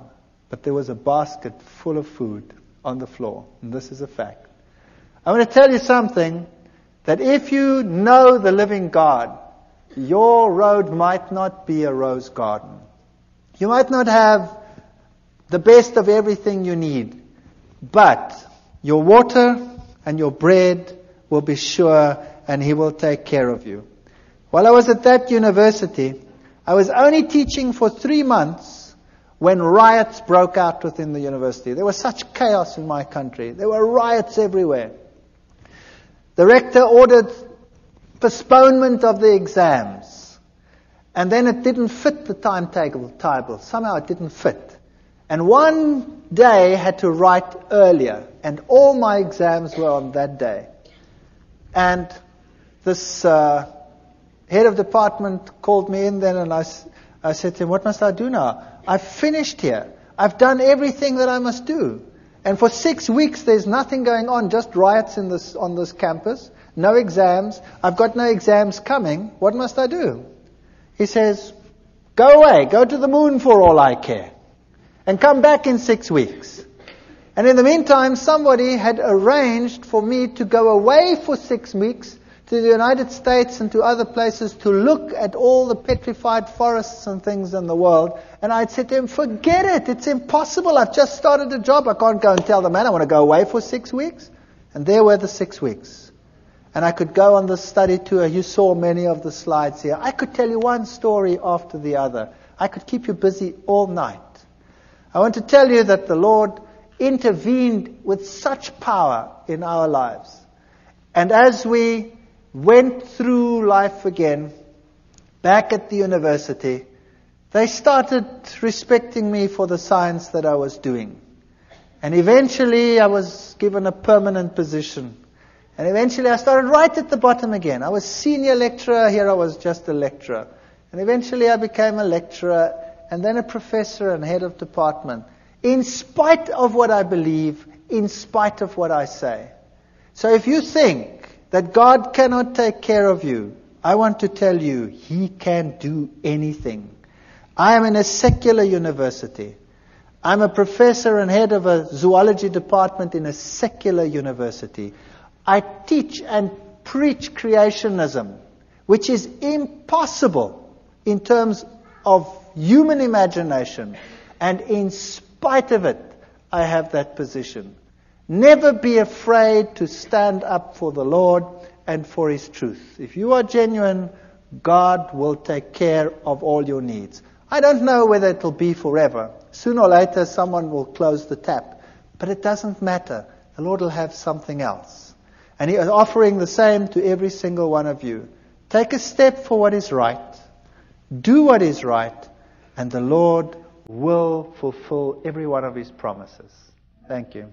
but there was a basket full of food on the floor. And this is a fact. I want to tell you something, that if you know the living God, your road might not be a rose garden. You might not have the best of everything you need, but your water and your bread will be sure, and He will take care of you. While I was at that university, I was only teaching for 3 months when riots broke out within the university. There was such chaos in my country. There were riots everywhere. The rector ordered postponement of the exams. And then it didn't fit the timetable. Somehow it didn't fit. And one day I had to write earlier. And all my exams were on that day. And this head of department called me in then, and I said to him, what must I do now? I've finished here. I've done everything that I must do. And for 6 weeks there's nothing going on, just riots on this campus. No exams. I've got no exams coming. What must I do? He says, go away. Go to the moon for all I care. And come back in 6 weeks. And in the meantime, somebody had arranged for me to go away for 6 weeks to the United States and to other places to look at all the petrified forests and things in the world. And I'd said to him, forget it. It's impossible. I've just started a job. I can't go and tell the man I want to go away for 6 weeks. And there were the 6 weeks. And I could go on the study tour. You saw many of the slides here. I could tell you one story after the other. I could keep you busy all night. I want to tell you that the Lord intervened with such power in our lives. And as we went through life again, back at the university, they started respecting me for the science that I was doing. And eventually I was given a permanent position. And eventually I started right at the bottom again. I was senior lecturer, here I was just a lecturer. And eventually I became a lecturer, and then a professor and head of department. In spite of what I believe, in spite of what I say. So if you think that God cannot take care of you, I want to tell you, He can do anything. I am in a secular university. I'm a professor and head of a zoology department in a secular university. I teach and preach creationism, which is impossible in terms of human imagination. And in spite of it, I have that position. Never be afraid to stand up for the Lord and for His truth. If you are genuine, God will take care of all your needs. I don't know whether it will be forever. Sooner or later, someone will close the tap. But it doesn't matter. The Lord will have something else. And He is offering the same to every single one of you. Take a step for what is right. Do what is right. And the Lord will fulfill every one of His promises. Thank you.